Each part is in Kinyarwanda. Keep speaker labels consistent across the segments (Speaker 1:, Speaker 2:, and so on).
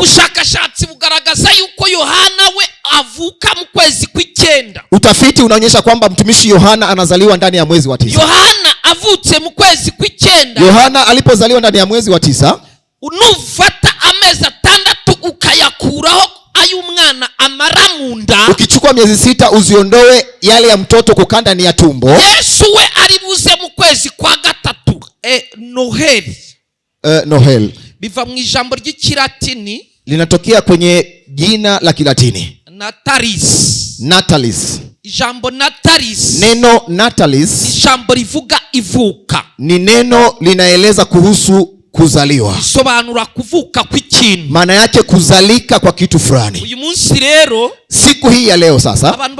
Speaker 1: ubushakashatsi bugaragaza yuko Yohana we avuka mu kwezi kw'icyenda.
Speaker 2: Utafiti unaonyesha kwamba mtumishi Yohana anazaliwa ndani ya mwezi wa 9.
Speaker 1: Yohana avutse mu kwezi kw'icyenda.
Speaker 2: Yohana alipozaliwa ndani ya mwezi wa 9,
Speaker 1: unufata amezi 6 ukayakuraho ay'umwana amara mu nda,
Speaker 2: ukichukua miezi 6 uziondoe yale ya mtoto kukaa ndani ya tumbo,
Speaker 1: Yesu we aribuze mu kwezi kwa 3. Noheli.
Speaker 2: Nohel
Speaker 1: biva mu ijambo ry'ikilatini,
Speaker 2: linatokea kwenye jina la Kilatini Natalis.
Speaker 1: Ijambo Natalis,
Speaker 2: neno Natalis,
Speaker 1: ijambo rivuga ivuka,
Speaker 2: ni neno linaeleza kuhusu kuzaliwa.
Speaker 1: Sobanura kuvuka kw'ikintu,
Speaker 2: maana yake kuzalika kwa kitu fulani.
Speaker 1: Uyu munsi rero,
Speaker 2: siku hii ya leo sasa,
Speaker 1: abantu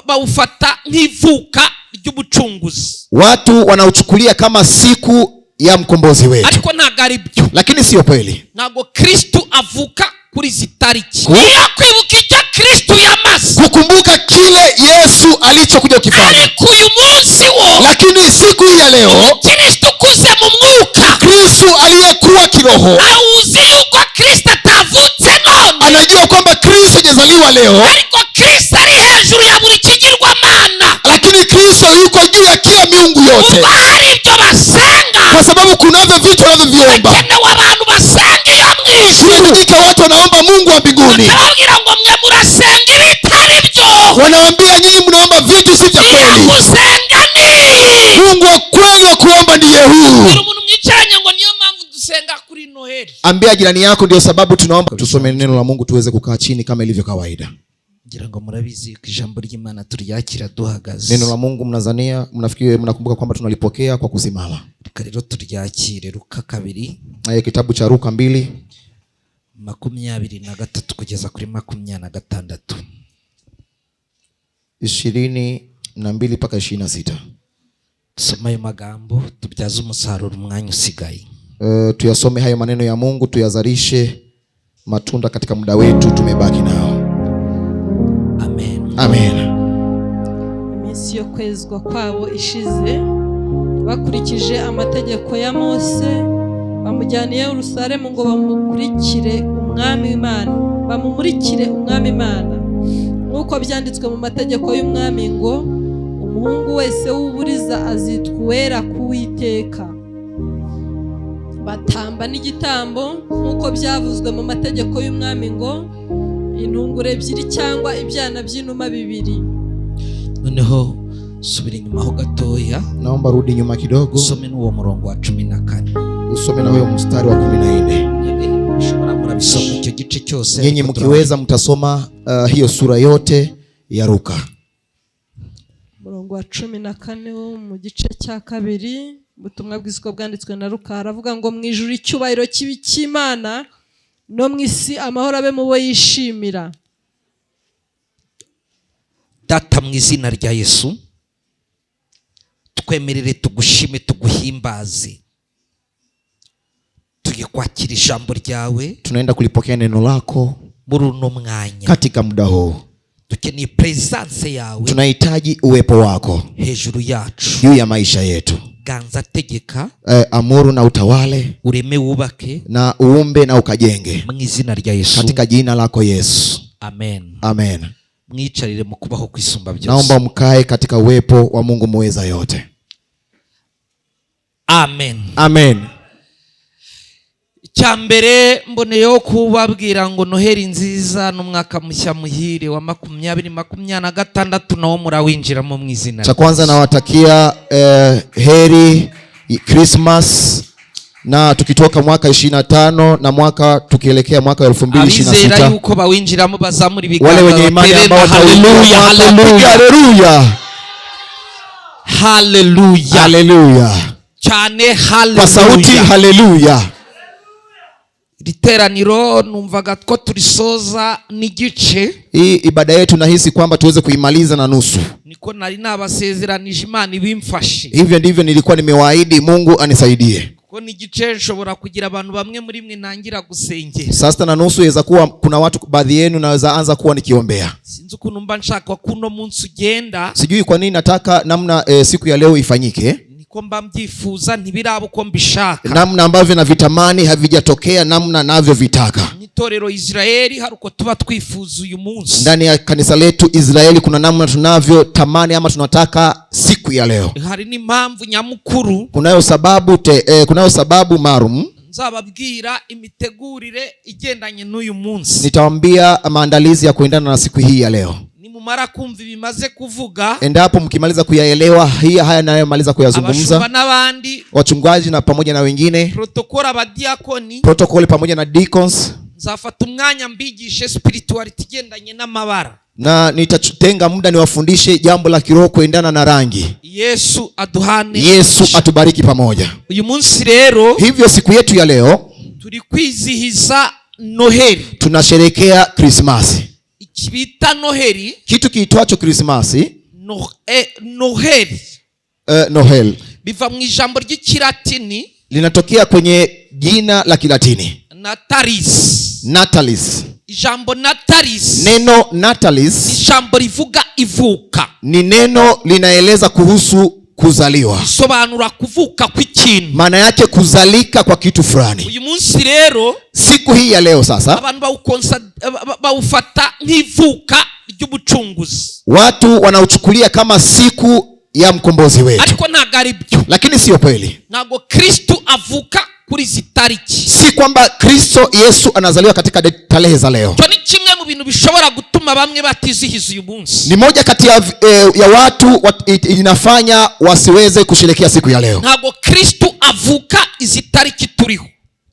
Speaker 1: bawufata nk'ivuka ry'ubucunguzi.
Speaker 2: Watu wanauchukulia kama siku ya mkombozi wetu.
Speaker 1: Ariko nagari byo.
Speaker 2: Lakini sio kweli.
Speaker 1: Nago Kristo avuka kuri zitariki. Niyo kwibuka icyo Kristo yamaze.
Speaker 2: Kukumbuka kile Yesu alichokuja kufanya.
Speaker 1: Ariko uyu munsi wo,
Speaker 2: lakini siku hii ya leo,
Speaker 1: Kristo kuze mu mwuka,
Speaker 2: Kristo aliyekuwa kiroho,
Speaker 1: auzi yuko Kristo atavutse none.
Speaker 2: Anajua kwamba Kristo hajazaliwa leo.
Speaker 1: Ariko Kristo ari hejuru ya buri kigirwamana.
Speaker 2: Lakini Kristo yuko juu ya kila miungu yote.
Speaker 1: Bari ibyo basenga.
Speaker 2: Kwa sababu kunavyo vitu wanavyoviomba.
Speaker 1: Hakenewe abantu basenga iyo mw'ijuru.
Speaker 2: Kunahitajika watu wanaomba Mungu wa mbinguni.
Speaker 1: Bakababwira ngo mwe murasenga ibitari byo.
Speaker 2: Wanaambia nyinyi mnaomba vitu si vya kweli.
Speaker 1: Kusenga ni
Speaker 2: Mungu wa kweli wa kuomba ndiye huyu.
Speaker 1: umuntu mwicaranye ngo niyo mpamvu dusenga kuri Noheli.
Speaker 2: Ambia jirani yako ndio sababu tunaomba. Tusome neno la Mungu tuweze kukaa chini kama ilivyo kawaida.
Speaker 1: Ngira ngo murabizi ko ijambo ry'Imana turyakira duhagaze.
Speaker 2: Neno la Mungu mnazania, mnafikiri, mnakumbuka kwamba tunalipokea kwa kusimama.
Speaker 1: Rero turyakire Luka 2.
Speaker 2: Kitabu cha Luka
Speaker 1: 2:23 kugeza kuri 26.
Speaker 2: 22 mpaka 26.
Speaker 1: Soma ayo magambo tubyaze umusaruro umwanya usigaye.
Speaker 2: Tuyasome hayo maneno ya Mungu, tuyazalishe matunda katika muda wetu tumebaki nao.
Speaker 1: Amen.
Speaker 2: Amen.
Speaker 3: Iminsi yo kwezwa kwabo ishize, bakurikije amategeko ya Mose, bamujyaniye i Yerusalemu ngo bamumurikire umwami Imana, nk'uko byanditswe mu mategeko y'umwami ngo umuhungu wese w'uburiza azitwa uwera k'Uwiteka. Batamba n'igitambo nk'uko byavuzwe mu mategeko y'umwami ngo intungure 2 cyangwa ibyana by'inuma 2.
Speaker 1: Noneho subira inyuma ho gatoya.
Speaker 2: Naomba rudi nyuma kidogo.
Speaker 1: Usome n'uwo murongo wa 14.
Speaker 2: Usome na huyo mstari wa 14.
Speaker 1: Ushobora murabisoma icyo gice cyose.
Speaker 2: Nyinyi mkiweza mtasoma hiyo sura yote ya Luka.
Speaker 3: Murongo wa 14 wo mu gice cya 2, ubutumwa bw'isiko bwanditswe na Luka, aravuga ngo mu ijuru icyubahiro cy'Imana, no mu isi amahoro abe mu bo yishimira.
Speaker 1: Data, mu izina rya Yesu twemerere tugushime tuguhimbaze, tugikwakira ijambo ryawe.
Speaker 2: Tunaenda kulipokea neno lako
Speaker 1: muri uno mwanya.
Speaker 2: Katika muda huu
Speaker 1: tukeneye presence yawe,
Speaker 2: tunahitaji uwepo wako
Speaker 1: hejuru yacu,
Speaker 2: juu ya maisha yetu.
Speaker 1: Ganza, tegeka,
Speaker 2: amuru na utawale,
Speaker 1: ureme wubake,
Speaker 2: na uumbe na ukajenge,
Speaker 1: mu izina rya Yesu,
Speaker 2: katika jina lako Yesu.
Speaker 1: Amen.
Speaker 2: Amen.
Speaker 1: Mwicarire mu kubaho kwisumba byose.
Speaker 2: Naomba mkae katika uwepo wa Mungu muweza yote.
Speaker 1: Amen.
Speaker 2: Amen.
Speaker 1: Cyambere mboneyeho kubabwira ngo Noheli nziza n'umwaka mushya muhire wa 2026 nawo murawinjiramo mu izina.
Speaker 2: Cha kwanza nawatakia heri Christmas, na tukitoka mwaka 25 na mwaka tukielekea mwaka 2026.
Speaker 1: Abizera yuko bawinjiramo bazamura ibiganza.
Speaker 2: Wale wenye imani ambao
Speaker 1: haleluya, haleluya,
Speaker 2: haleluya,
Speaker 1: haleluya,
Speaker 2: haleluya,
Speaker 1: cyane haleluya,
Speaker 2: kwa sauti haleluya.
Speaker 1: Literaniro numvaga ko turisoza n'igice.
Speaker 2: Hii ibada yetu nahisi kwamba tuweze kuimaliza na nusu.
Speaker 1: Niko nari nabasezeranije Imana ibimfashe.
Speaker 2: Hivyo ndivyo nilikuwa nimewaahidi Mungu anisaidie.
Speaker 1: Ko n'igice nshobora kugira abantu bamwe muri mwe nangira gusengera.
Speaker 2: Sasa na nusu inaweza kuwa kuna watu baadhi yenu naweza anza kuwa nikiombea.
Speaker 1: Sinzi ukuntu mba nshaka kuno munsi ugenda.
Speaker 2: Sijui kwa nini nataka namna siku ya leo ifanyike.
Speaker 1: uko mbyifuza ntibiraba uko mbishaka,
Speaker 2: namna ambavyo navitamani havijatokea namna navyovitaka.
Speaker 1: Itorero Israeli hari uko tuba twifuza uyu munsi.
Speaker 2: Ndani ya kanisa letu Israeli kuna namna tunavyotamani ama tunataka siku ya leo.
Speaker 1: Hari n'impamvu nyamukuru,
Speaker 2: kunayo sababu maalum.
Speaker 1: Nzababwira imitegurire igendanye n'uyu munsi.
Speaker 2: Nitawaambia maandalizi ya kuendana na siku hii ya leo.
Speaker 1: Nimumara kumva bimaze kuvuga,
Speaker 2: endapo mkimaliza kuyaelewa haya nayomaliza kuyazungumza,
Speaker 1: abashumba n'abandi,
Speaker 2: wachungaji na pamoja na wengine, protokoli pamoja na deacons,
Speaker 1: nzafata umwanya mbigishe spirituality igendanye n'amabara,
Speaker 2: na nitatenga muda niwafundishe jambo la kiroho kuendana na rangi.
Speaker 1: Yesu aduhane.
Speaker 2: Yesu atubariki pamoja.
Speaker 1: Uyu munsi rero,
Speaker 2: hivyo siku yetu ya leo
Speaker 1: turi kwizihiza Noheli.
Speaker 2: Tunasherehekea Krismasi.
Speaker 1: Ikibita Noheli,
Speaker 2: kitu kiitwacho Krismasi,
Speaker 1: Noheli,
Speaker 2: Nohel
Speaker 1: biva mu ijambo ry'Ikilatini,
Speaker 2: linatokea kwenye jina la Kilatini Natalis. Ijambo Natalis, neno Natalis,
Speaker 1: ijambo rivuga ivuka,
Speaker 2: ni neno linaeleza kuhusu kuzaliwa.
Speaker 1: Isobanura kuvuka kw'ikintu,
Speaker 2: maana yake kuzalika kwa kitu fulani.
Speaker 1: Uyu munsi rero,
Speaker 2: siku hii ya leo sasa,
Speaker 1: abantu bawufata nk'ivuka ry'ubucunguzi.
Speaker 2: Watu wanauchukulia kama siku ya mkombozi wetu,
Speaker 1: ariko ntago ari byo.
Speaker 2: Lakini sio kweli.
Speaker 1: Ntago Kristo avuka kuri zitariki.
Speaker 2: Si kwamba Kristo Yesu anazaliwa katika tarehe za leo.
Speaker 1: Cyo ni kimwe mu bintu bishobora gutuma bamwe batizihiza uyu munsi.
Speaker 2: Ni moja kati ya watu inafanya wasiweze kusherehekea siku ya leo.
Speaker 1: Ntago Kristo avuka izitariki turiho.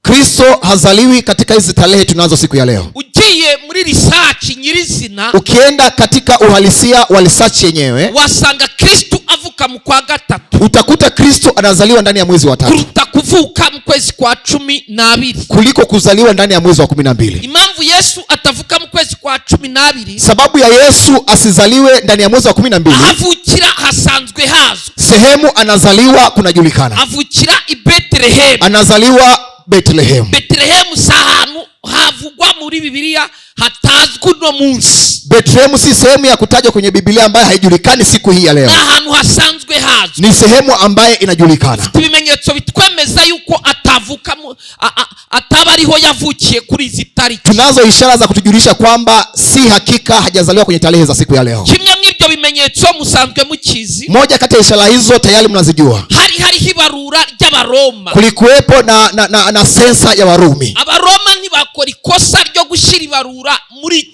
Speaker 2: Kristo hazaliwi katika hizi tarehe tunazo siku ya leo.
Speaker 1: Ugiye muri research nyirizina,
Speaker 2: ukienda katika uhalisia wa research yenyewe,
Speaker 1: wasanga Kristo avuka mu kwa gatatu.
Speaker 2: Utakuta Kristo anazaliwa ndani ya mwezi wa 3.
Speaker 1: Kuruta kuvuka mu kwezi kwa 12.
Speaker 2: Kuliko kuzaliwa ndani ya mwezi wa 12.
Speaker 1: Impamvu Yesu atavuka mu kwezi kwa 12,
Speaker 2: sababu ya Yesu asizaliwe ndani ya mwezi wa 12,
Speaker 1: avukira hasanzwe hazwi.
Speaker 2: Sehemu anazaliwa kunajulikana.
Speaker 1: Avukira i Bethlehem.
Speaker 2: Anazaliwa Bethlehem.
Speaker 1: Bethlehem sahanu havugwa muri Biblia hatazwi no munsi.
Speaker 2: Bethlehem si sehemu ya kutajwa kwenye Biblia ambayo haijulikani siku hii ya leo.
Speaker 1: Ahantu hasanzwe hazwi.
Speaker 2: Ni sehemu ambayo inajulikana.
Speaker 1: Ibimenyetso bitwemeza yuko atavuka ataba ariho yavukiye kuri izi tariki.
Speaker 2: Tunazo ishara za kutujulisha kwamba si hakika hajazaliwa kwenye tarehe za siku ya leo.
Speaker 1: Kimwe mw'ibyo bimenyetso musanzwe mukizi.
Speaker 2: Moja kati ya ishara hizo tayari mnazijua.
Speaker 1: Hari hibarura ry'Abaroma.
Speaker 2: Kulikuwepo na sensa ya Warumi.
Speaker 1: Abaroma ntibakora ikosa ryo gushira ibarura muri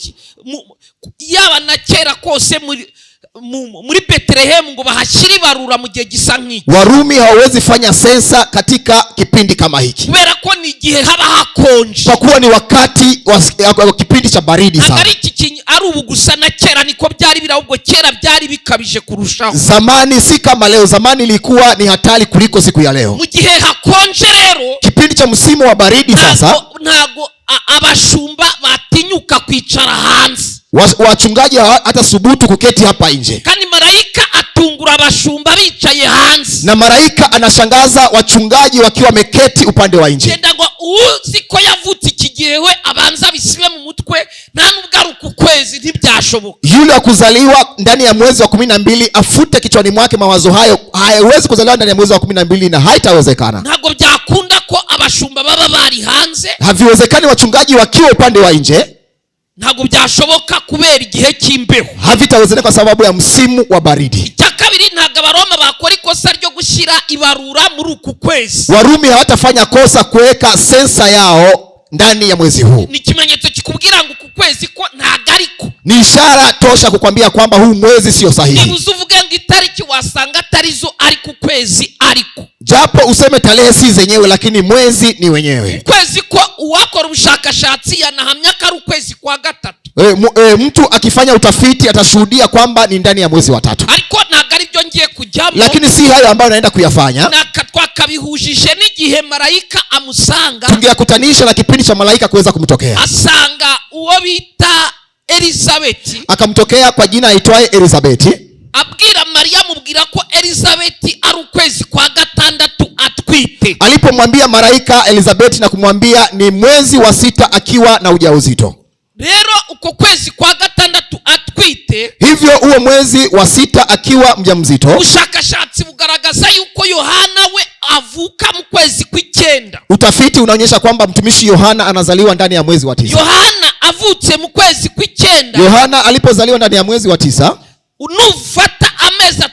Speaker 1: yaba na kera kose muri Bethlehem ngo bahashira ibarura mu gihe gisa nk'iki.
Speaker 2: Warumi hawawezi fanya sensa katika kipindi kama hiki.
Speaker 1: Kubera ko ni igihe haba hakonje.
Speaker 2: Kwa kuwa ni wakati wa kipindi cha baridi sana.
Speaker 1: Ari iki ari ubu gusa na kera niko byari birahubwo kera byari bikabije kurushaho.
Speaker 2: Zamani si kama leo. Zamani ilikuwa ni hatari kuliko siku ya leo.
Speaker 1: Mu gihe hakonje rero,
Speaker 2: kipindi cha msimu wa baridi sasa,
Speaker 1: ntago abashumba batinyuka kwicara hanze.
Speaker 2: Wachungaji hata subutu kuketi hapa nje.
Speaker 1: Kandi malaika atungura abashumba bicaye hanze.
Speaker 2: Na malaika anashangaza wachungaji wakiwa wameketi upande wa nje.
Speaker 1: Genda ngo uzi ko yavutse iki gihe we abanza bisibe mu mutwe, nta nubwo ari uku kwezi ntibyashoboka.
Speaker 2: Yule wa kuzaliwa ndani ya mwezi wa 12 afute kichwani mwake mawazo hayo. Haiwezi kuzaliwa ndani ya mwezi wa 12 na haitawezekana.
Speaker 1: Ntago byakunda ko abashumba baba bari hanze.
Speaker 2: Haviwezekani wachungaji wakiwa upande wa nje.
Speaker 1: Ntago byashoboka kubera igihe cy'imbeho.
Speaker 2: Havitawezekana kwa sababu ya msimu wa baridi.
Speaker 1: Icyakabiri, ntago Abaroma bakora ikosa ryo gushira ibarura muri uku kwezi.
Speaker 2: Warumi hawatafanya kosa kuweka sensa yao ndani ya mwezi huu.
Speaker 1: Ni kimenyetso kikubwira ngo uku kwezi ko ntago ariko.
Speaker 2: Ni ishara tosha kukwambia kwamba huu mwezi sio sahihi.
Speaker 1: Nibuze uvuge ngo itariki wasanga atarizo ariko ukwezi ariko.
Speaker 2: Japo useme tarehe si zenyewe lakini mwezi ni wenyewe.
Speaker 1: Ukwezi ko uwakora ubushakashatsi yanahamya ko ari ukwezi kwa 3.
Speaker 2: Mtu akifanya utafiti atashuhudia kwamba ni ndani ya mwezi wa 3.
Speaker 1: Ariko ntago ari byo ngiye kujyamo.
Speaker 2: Lakini si hayo ambayo naenda kuyafanya.
Speaker 1: Na twakabihujije n'igihe malaika amusanga.
Speaker 2: Tungeyakutanisha na kipindi cha malaika kuweza kumtokea.
Speaker 1: Asanga uwo bita Elizabeth.
Speaker 2: Akamtokea kwa jina aitwaye Elizabeth.
Speaker 1: Abwira Maria, mubwira ko Elizabeth ari ukwezi kwa 6 atwite.
Speaker 2: Alipomwambia malaika Elizabeth na kumwambia ni mwezi wa 6 akiwa na ujauzito.
Speaker 1: Rero uko kwezi kwa 6 atwite atwite.
Speaker 2: Hivyo huo mwezi wa 6 akiwa mjamzito.
Speaker 1: Ubushakashatsi bugaragaza yuko Yohana we avuka mu kwezi kw'icyenda.
Speaker 2: Utafiti unaonyesha kwamba mtumishi Yohana anazaliwa ndani ya mwezi wa 9.
Speaker 1: Yohana avutse mu kwezi kw'icyenda.
Speaker 2: Yohana alipozaliwa ndani ya mwezi wa 9,
Speaker 1: unufata amezi 6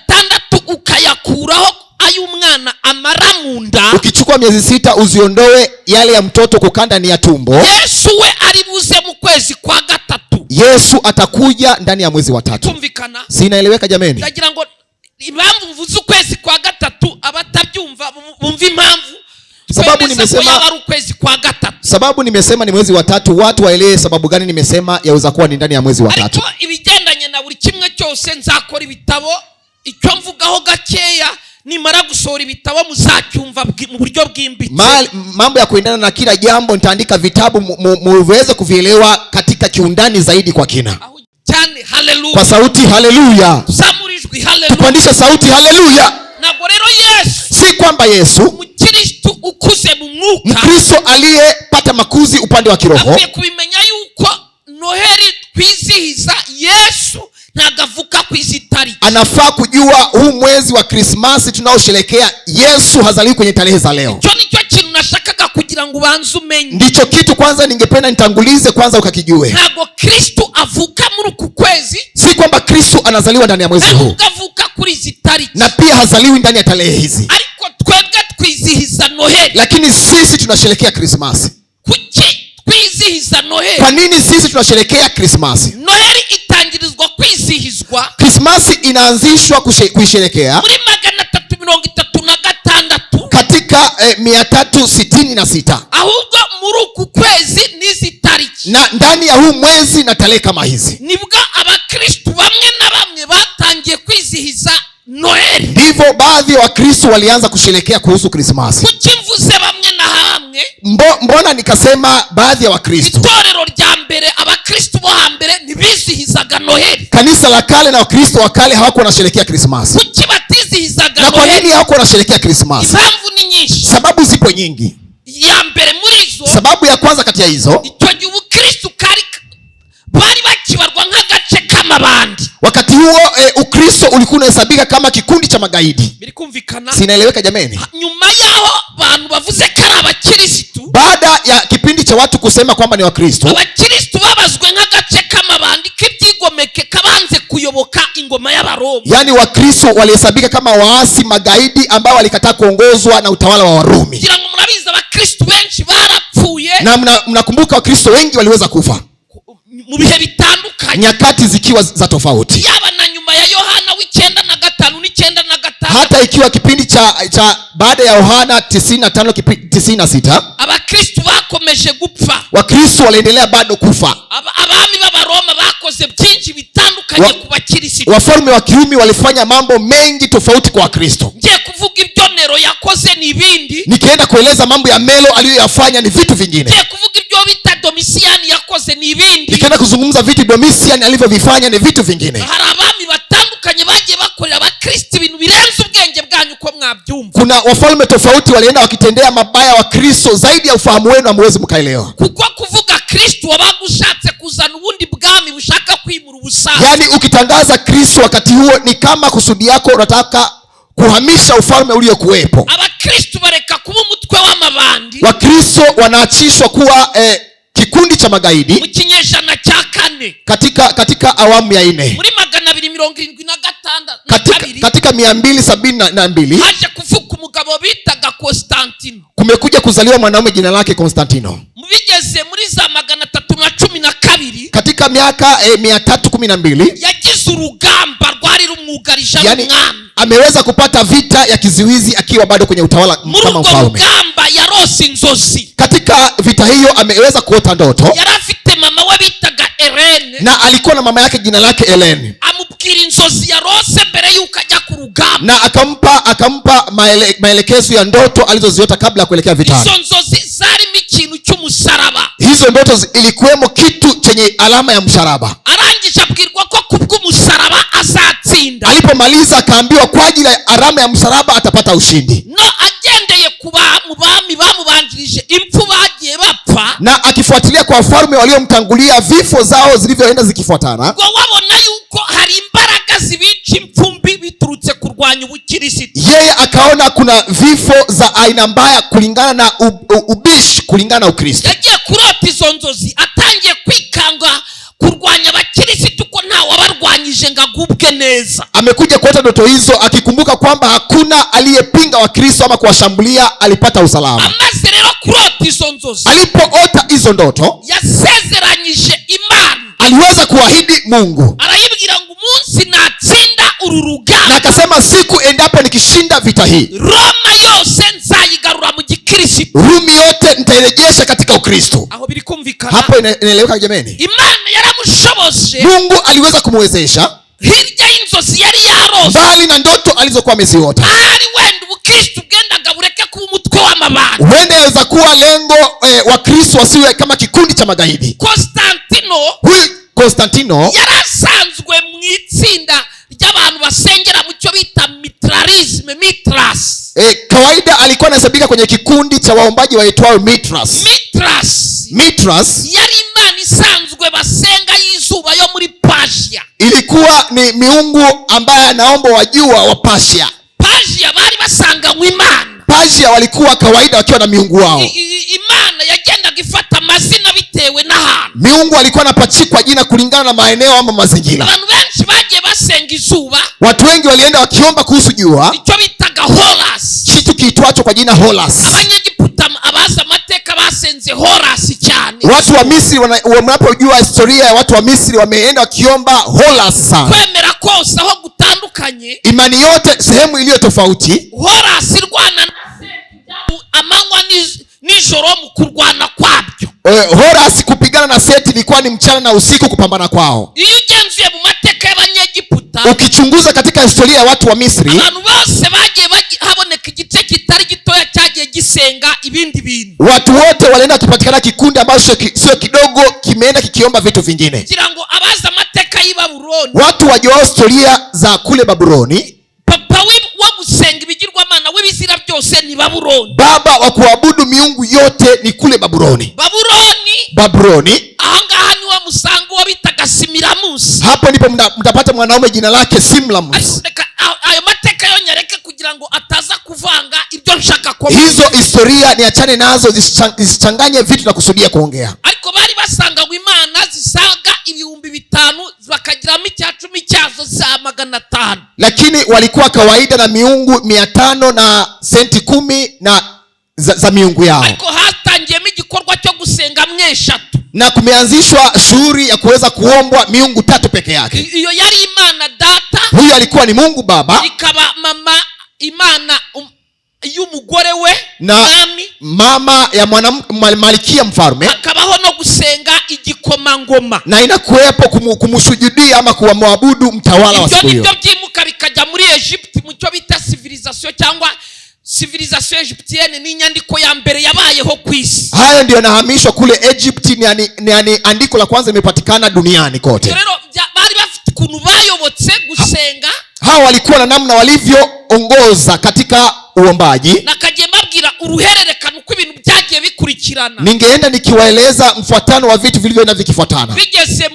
Speaker 1: ukayakuraho ay'umwana amara mu nda.
Speaker 2: Ukichukua miezi 6 uziondoe yale ya mtoto kukaa ndani ya tumbo.
Speaker 1: Yesu we aribuze mu kwezi kwa 3.
Speaker 2: Yesu atakuja ndani ya mwezi wa 3.
Speaker 1: Tumvikana?
Speaker 2: Sinaeleweka jameni?
Speaker 1: Ndagira ngo impamvu mvuze ukwezi kwa 3 abatabyumva bumva impamvu.
Speaker 2: Sababu nimesema
Speaker 1: ari ukwezi kwa 3.
Speaker 2: Sababu nimesema ni mwezi wa 3, watu waelewe sababu gani nimesema yaweza kuwa ni ndani ya mwezi wa 3.
Speaker 1: Ariko ibigendanye na buri kimwe cyose nzakora ibitabo, icyo mvugaho gakeya nimara gusohora ibitabo muzacyumva mu buryo bwimbitse.
Speaker 2: Mambo ya kuendana na kila jambo nitaandika vitabu muweze kuvielewa katika kiundani zaidi kwa kina.
Speaker 1: Cyane haleluya.
Speaker 2: Kwa sauti haleluya.
Speaker 1: Tuzamurijwe haleluya.
Speaker 2: Tupandishe sauti haleluya.
Speaker 1: Ntabwo rero Yesu,
Speaker 2: si kwamba Yesu
Speaker 1: Mkristo ukuze mu mwuka,
Speaker 2: Mkristo aliyepata makuzi upande wa kiroho,
Speaker 1: akwiye kubimenya yuko Noheri twizihiza Yesu nagavuka kwizitari.
Speaker 2: Anafaa kujua huu mwezi wa Krismasi tunaosherehekea Yesu hazaliwi kwenye tarehe za leo.
Speaker 1: Cyo nicyo kintu nashakaga kugira ngo ubanze umenye.
Speaker 2: Ndicho kitu kwanza ningependa nitangulize kwanza ukakijue.
Speaker 1: Ntabwo Kristo avuka muri uku kwezi,
Speaker 2: si kwamba Kristo anazaliwa ndani ya mwezi huu,
Speaker 1: avuka kuri zitari,
Speaker 2: na pia hazaliwi ndani ya tarehe hizi.
Speaker 1: Ariko twebwe twizihiza Noheri.
Speaker 2: Lakini sisi tunasherehekea Krismasi.
Speaker 1: Kuki twizihiza Noheri?
Speaker 2: Kwa nini sisi tunasherehekea Krismasi?
Speaker 1: Noheri itangirizwa kwizihizwa,
Speaker 2: Krismasi inaanzishwa kuisherehekea
Speaker 1: muri 336
Speaker 2: katika 366,
Speaker 1: ahubwo muri uku kwezi nizi tariki,
Speaker 2: na ndani ya huu mwezi na tarehe kama hizi
Speaker 1: nibwo abakristo bamwe na bamwe batangiye kwizihiza Noheri.
Speaker 2: Ndivyo baadhi ya Wakristo walianza kusherehekea kuhusu Krismasi.
Speaker 1: Kukimvuze bamwe na hamwe,
Speaker 2: mbona nikasema baadhi ya Wakristo?
Speaker 1: Itorero rya mbere, abakristo bo hambere ntibizihizaga Noheri.
Speaker 2: Kanisa la kale na Wakristo wa kale hawakuwa wanasherehekea Krismasi.
Speaker 1: Kuki batizihizaga
Speaker 2: na
Speaker 1: Noheri?
Speaker 2: Kwa nini hawakuwa wanasherehekea Krismasi?
Speaker 1: Impamvu ni nyinshi.
Speaker 2: Sababu zipo nyingi.
Speaker 1: Ya mbere muri zo,
Speaker 2: sababu ya kwanza kati ya hizo,
Speaker 1: icyo gihe Ukristo bari bakibarwa nk'agace k'amabandi.
Speaker 2: Wakati huo Ukristo ulikuwa unahesabika kama kikundi cha magaidi.
Speaker 1: Birikumvikana?
Speaker 2: Sinaeleweka jameni?
Speaker 1: Nyuma yao abantu bavuze ko ari abakristo,
Speaker 2: baada ya kipindi cha watu kusema kwamba ni Wakristo,
Speaker 1: abakristo babazwe nk'agace k'amabandi k'ibyigomeke kabanze kuyoboka ingoma y'Abaroma.
Speaker 2: yani Wakristo walihesabika kama waasi magaidi ambao walikataa kuongozwa na utawala wa Warumi.
Speaker 1: Kugira ngo murabiza abakristo benshi barapfuye,
Speaker 2: na mnakumbuka Wakristo wengi waliweza kufa
Speaker 1: mu bihe bitandukanye,
Speaker 2: nyakati zikiwa za tofauti.
Speaker 1: Yaba na nyuma ya Yohana w'9 na 5 n'9 na 5,
Speaker 2: hata ikiwa kipindi cha baada ya Yohana 95 96,
Speaker 1: abakristo bakomeje gupfa.
Speaker 2: Wakristo waliendelea bado kufa.
Speaker 1: Abami b'Abaroma bakoze byinshi bitandukanye ku bakristo.
Speaker 2: Wafalme wa Kirumi walifanya mambo mengi tofauti kwa Wakristo.
Speaker 1: Ngiye kuvuga ibyo Nero yakoze n'ibindi,
Speaker 2: nikienda kueleza mambo ya Melo aliyoyafanya ni vitu vingine.
Speaker 1: Ngiye kuvuga ibyo bita Domitian yakoze n'ibindi,
Speaker 2: nikienda kuzungumza vitu Domitian alivyovifanya ni vitu vingine.
Speaker 1: Hari abami batandukanye bagiye bakorera abakristo ibintu birenze ubwenge bwanyu ko mwabyumva.
Speaker 2: Kuna wafalme tofauti walienda wakitendea mabaya Wakristo zaidi ya ufahamu wenu hamwezi mkaelewa.
Speaker 1: Kuko kuvuga Kristo wabagushatse kuzana ubundi bwami bushaka kwimura ubusaza.
Speaker 2: Yani ukitangaza Kristo wakati huo ni kama kusudi yako unataka kuhamisha ufalme uliokuwepo.
Speaker 1: Abakristo bareka kuba umutwe w'amabandi,
Speaker 2: Wakristo wanaachishwa kuwa kikundi cha magaidi
Speaker 1: mu kinyejana cya 4
Speaker 2: katika awamu ya 4
Speaker 1: muri 276
Speaker 2: katika 272
Speaker 1: haje kuvuka umugabo bitaga Konstantino.
Speaker 2: Kumekuja kuzaliwa mwanaume jina lake Konstantino.
Speaker 1: Mubigeze muri za 312
Speaker 2: katika miaka 312
Speaker 1: yagize urugamba rwari rumwugarije
Speaker 2: yani,
Speaker 1: umwami.
Speaker 2: Ameweza kupata vita ya kiziwizi akiwa bado kwenye utawala kama mfalme.
Speaker 1: Rugamba yarose inzozi.
Speaker 2: Katika vita hiyo ameweza kuota ndoto.
Speaker 1: Yari afite mama we bitaga Helene,
Speaker 2: na alikuwa na mama yake jina lake Helene.
Speaker 1: Amubwira inzozi yarose mbere yuko ajya ku rugamba,
Speaker 2: na akampa maelekezo ya ndoto alizoziota kabla ya kuelekea vitani.
Speaker 1: Izo nzozi zarimo ikintu cy'umusaraba.
Speaker 2: Hizo ndoto ilikuwemo kitu chenye alama ya msalaba.
Speaker 1: Arangije abwirwa ko kubw'umusaraba azatsinda.
Speaker 2: Alipomaliza akaambiwa kwa ajili ya alama ya msalaba atapata ushindi.
Speaker 1: No agendeye ku bami bamubanjirije impfu bagiye bapfa.
Speaker 2: na akifuatilia kwa wafalme waliomtangulia vifo zao zilivyoenda zikifuatana,
Speaker 1: ngo wabona yuko hari imbaraga zibica impfumbi biturutse kurwanya ubukirisitu.
Speaker 2: Yeye akaona kuna vifo za aina mbaya kulingana na ubishi, kulingana na Ukristo.
Speaker 1: Yagiye kurota izo nzozi, atangiye kwikanga kurwanya abakirisitu ko nta wabarwanyije ngo agubwe neza.
Speaker 2: Amekuja kuota ndoto hizo akikumbuka kwamba hakuna aliyepinga Wakristo ama kuwashambulia, alipata usalama.
Speaker 1: Amaze rero kurota izo nzozi,
Speaker 2: alipoota hizo ndoto,
Speaker 1: yasezeranyije Imana,
Speaker 2: aliweza kuahidi Mungu,
Speaker 1: arayibwira ngo umunsi natsinda uru rugamba,
Speaker 2: na akasema siku endapo nikishinda vita hii,
Speaker 1: Roma yose nzayigarura mu gikirisitu,
Speaker 2: Rumi yote nitairejesha katika Ukristo.
Speaker 1: Aho biri kumvikana.
Speaker 2: Hapo inaeleweka jameni?
Speaker 1: Imana yaramushoboje,
Speaker 2: Mungu aliweza kumwezesha
Speaker 1: hirya y'inzozi yari yarose,
Speaker 2: mbali na ndoto alizokuwa ameziota.
Speaker 1: ari wenda ubukristo bwendaga bureke kuba umutwe w'amabanga.
Speaker 2: Huenda yaweza kuwa lengo wa Kristo wasiwe kama kikundi cha magaidi. Konstantino
Speaker 1: yarasanzwe mu itsinda ry'abantu basengera mu cyo bita mitrarisme, mitras.
Speaker 2: Kawaida alikuwa anahesabika kwenye kikundi cha waombaji waitwao mitras. Mitras
Speaker 1: yari imana isanzwe basenga y'izuba yo muri Persia.
Speaker 2: Ilikuwa ni miungu ambaye anaomba wajua wa Persia.
Speaker 1: Persia bari basanga mu Imana.
Speaker 2: Persia walikuwa kawaida wakiwa na miungu wao.
Speaker 1: Imana yagendaga ifata amazina bitewe n'ahantu.
Speaker 2: Miungu alikuwa anapachikwa jina kulingana na maeneo ama mazingira.
Speaker 1: Abantu benshi bagiye basenga izuba.
Speaker 2: Watu wengi walienda wakiomba kuhusu jua,
Speaker 1: icyo bitaga Horus,
Speaker 2: kitu kiitwacho kwa jina Horus.
Speaker 1: Abanyegiputa abaza amateka basenze Horus cyane.
Speaker 2: Watu wa Misri wanapojua historia ya watu wa Misri wameenda wakiomba Horus sana.
Speaker 1: Kwemera kose aho gutandukanye,
Speaker 2: imani yote sehemu iliyo tofauti.
Speaker 1: Horus irwana na Seti amanywa nijoro mu kurwana kwabyo.
Speaker 2: Horus kupigana na Seti ilikuwa ni mchana na usiku kupambana kwao.
Speaker 1: Iyo ugenzuye mu mateka y'Abanyegiputa,
Speaker 2: ukichunguza katika historia ya watu wa Misri,
Speaker 1: abantu bose bagiye haboneka igice kitari gitoya cyagiye gisenga ibindi bintu.
Speaker 2: Watu wote walienda kupatikana kikundi ambacho sio kidogo kimeenda kikiomba vitu vingine.
Speaker 1: Kugira ngo abaza amateka y'i Babuloni,
Speaker 2: watu wajua historia za kule Babuloni,
Speaker 1: papa wa gusenga ibigirwamana w'ibizira byose ni Babuloni.
Speaker 2: Baba wa kuabudu miungu yote ni kule Babuloni. Babuloni
Speaker 1: ahangaha niwo musango wa bitaga Simiramus.
Speaker 2: Hapo ndipo mtapata mwanaume jina lake Simlamus.
Speaker 1: Ayo mateka yonyereke kugira ngo ataza kuvanga ibyo nshaka ko.
Speaker 2: Hizo historia niachane nazo, zisichanganye vitu na kusudia kuongea.
Speaker 1: Ariko bari basanga ngo Imana zisaga 5,000 bakagiramo icyacumi cyazo za 500.
Speaker 2: Lakini walikuwa kawaida na miungu 500 na senti 10 na za miungu yao.
Speaker 1: Ariko hatangiyemo igikorwa cyo gusenga mweshatu,
Speaker 2: na kumeanzishwa shughuli ya kuweza kuombwa miungu 3 peke yake.
Speaker 1: Iyo yari Imana Data,
Speaker 2: huyu alikuwa ni Mungu Baba,
Speaker 1: ikaba mama Imana y'umugore we
Speaker 2: na mama ya Malkia mfalme,
Speaker 1: akabaho no gusenga igikomangoma,
Speaker 2: na inakuwepo kumshujudia ama kuamwabudu mtawala wa siku hiyo.
Speaker 1: Ibyo byimuka bikajya muri Egypt mu cyo bita civilisation cyangwa civilisation egyptienne, ni nyandiko ya mbere yabayeho ku isi.
Speaker 2: Hayo ndio yanahamishwa kule Egypt, ni andiko la kwanza limepatikana duniani kote.
Speaker 1: Rero bari bafite ukuntu bayobotse gusenga.
Speaker 2: Hao walikuwa na namna walivyoongoza katika uombaji.
Speaker 1: Na kaje mbabwira uruhererekano uko ibintu byagiye bikurikirana.
Speaker 2: Ningeenda nikiwaeleza mfuatano wa vitu vilivyoenda vikifuatana.
Speaker 1: Bigeze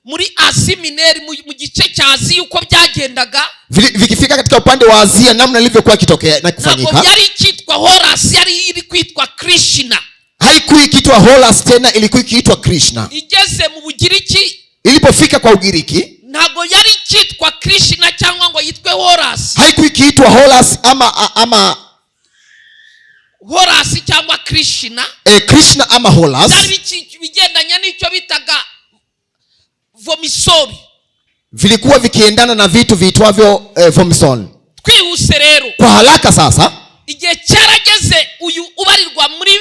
Speaker 1: muri Asia Mineri, mu gice cya Asia uko byagendaga.
Speaker 2: Vikifika katika upande wa Asia namna ilivyokuwa kitokea na kufanyika.
Speaker 1: Nako yari kitwa Horus, yari iri kwitwa Krishna.
Speaker 2: Haikuwa ikiitwa Horus tena, ilikuwa ikiitwa Krishna.
Speaker 1: Igeze mu Bugiriki,
Speaker 2: ilipofika kwa Ugiriki,
Speaker 1: ntago yari kitwa Krishna cyangwa ngo yitwe Horus.
Speaker 2: Haikuwa ikiitwa Horus ama
Speaker 1: Horus cyangwa Krishna.
Speaker 2: Krishna ama Horus.
Speaker 1: Yari bigendanya n'icyo bitaga Vomisori.
Speaker 2: Vilikuwa vikiendana na vitu viitwavyo Vomisori.
Speaker 1: Twihuse rero.
Speaker 2: Kwa haraka sasa,
Speaker 1: igihe cyarageze uyu ubarirwa muri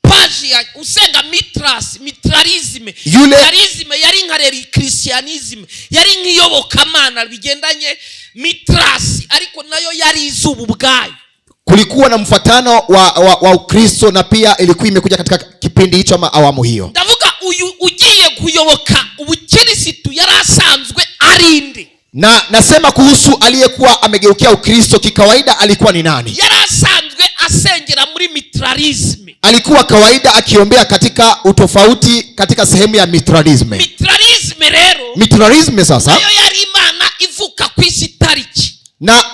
Speaker 1: Persia usenga mitrarisme. Mitrarisme yari nka Christianism, yari nk'iyobokamana bigendanye Mitras, ariko nayo yari izuba ubwayo.
Speaker 2: Kulikuwa na mfatano wa Ukristo, na pia ilikuwa imekuja katika kipindi hicho ama awamu hiyo.
Speaker 1: Ndavuga uyu ugiye kuyoboka ubukirisitu yarasanzwe arinde.
Speaker 2: Na nasema kuhusu aliyekuwa amegeukia Ukristo, kikawaida alikuwa ni nani?
Speaker 1: Yarasanzwe asengera muri mitrarisme.
Speaker 2: alikuwa kawaida akiombea katika utofauti katika sehemu ya mitralisme. Mitralisme sasa
Speaker 1: nayo yari imana ivuka ku isi tariki,
Speaker 2: na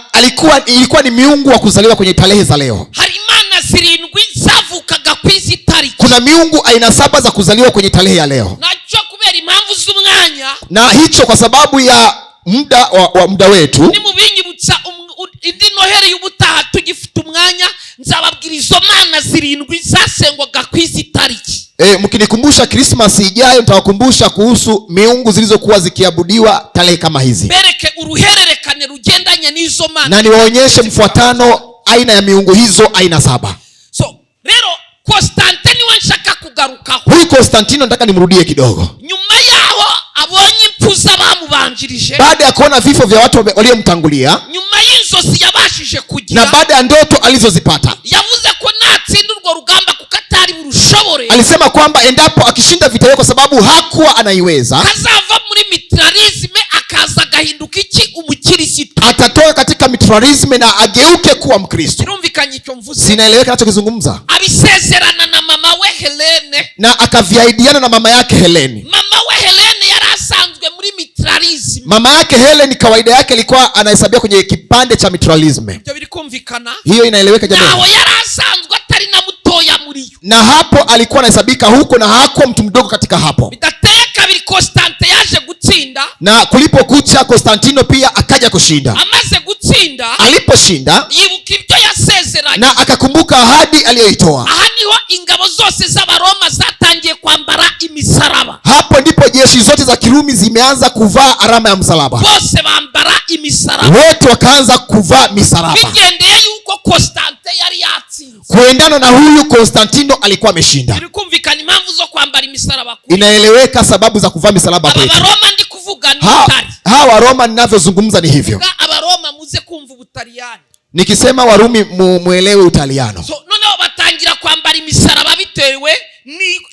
Speaker 2: ilikuwa ni miungu wa kuzaliwa kwenye tarehe za leo.
Speaker 1: hari imana zirindwi zavukaga ku isi tariki.
Speaker 2: Kuna miungu aina 7 za kuzaliwa kwenye tarehe ya leo,
Speaker 1: nacyo kubera impamvu z'umwanya,
Speaker 2: na hicho kwa sababu ya muda wa muda wetu.
Speaker 1: ni mubinyibutsa indi noheri y'ubutaha tugifite umwanya nzababwira izo mana zirindwi zasengwaga ku isi tariki.
Speaker 2: Mkinikumbusha Christmas ijayo nitawakumbusha kuhusu miungu zilizokuwa zikiabudiwa tarehe kama hizi.
Speaker 1: Bereke uruhererekane rugendanye n'izo mana,
Speaker 2: na niwaonyeshe mfuatano aina ya miungu hizo aina 7.
Speaker 1: So rero Constantine niwe nshaka kugarukaho.
Speaker 2: Huyu Constantino nataka nimrudie kidogo.
Speaker 1: Nyuma yaho abonye impfuza bamubanjirije,
Speaker 2: baada ya kuona vifo vya watu waliomtangulia,
Speaker 1: nyuma y'inzozi yabashije kugira,
Speaker 2: na baada ya ndoto alizozipata,
Speaker 1: yavuze ko natsinda urwo rugamba kuko atari burushobore.
Speaker 2: Alisema kwamba endapo akishinda vita hiyo, kwa sababu hakuwa anaiweza,
Speaker 1: azava muri mitralisme akaza gahinduka iki? Umukirisitu.
Speaker 2: Atatoka katika mitralisme na ageuke kuwa Mkristo.
Speaker 1: Irumvikanye icyo mvuze?
Speaker 2: Sinaeleweka nachokizungumza.
Speaker 1: Abisezerana na mama we Helene,
Speaker 2: na akaviahidiana na mama yake Heleni.
Speaker 1: Mama we Helene yari asanzwe muri mitralisme.
Speaker 2: Mama yake Heleni kawaida yake alikuwa anahesabia kwenye kipande cha mitralisme.
Speaker 1: Ibyo biri kumvikana?
Speaker 2: Hiyo inaeleweka jamani?
Speaker 1: Naho yari asanzwe atari na mutoya muri yo,
Speaker 2: na hapo alikuwa anahesabika huko, na hakuwa mtu mdogo katika hapo.
Speaker 1: bidateye kabiri Constante yaje gutsinda,
Speaker 2: na kulipokucha Konstantino pia akaja kushinda.
Speaker 1: amaze gutsinda,
Speaker 2: aliposhinda
Speaker 1: yibuka ibyo yasezeranye,
Speaker 2: na akakumbuka ahadi aliyoitoa.
Speaker 1: aha niho ingabo zose z'Abaroma zatangiye kwambara imisaraba.
Speaker 2: Hapo ndipo jeshi zote za Kirumi zimeanza kuvaa alama ya msalaba.
Speaker 1: Bose bambara imisaraba,
Speaker 2: wote wakaanza kuvaa misaraba,
Speaker 1: bigendeye yuko Constante yari yatsinze.
Speaker 2: kuendana na huyu Konstantino alikuwa ameshinda.
Speaker 1: Irikumvikana impamvu zo kwambara imisaraba.
Speaker 2: Inaeleweka sababu za kuvaa misaraba kwetu.
Speaker 1: Abaroma ndi kuvuga ni Butari.
Speaker 2: Hawa Roma ninavyozungumza ni hivyo.
Speaker 1: Abaroma muze kumva Ubutaliyani.
Speaker 2: Nikisema Warumi muelewe Utaliano.
Speaker 1: So noneho batangira kwambara imisaraba bitewe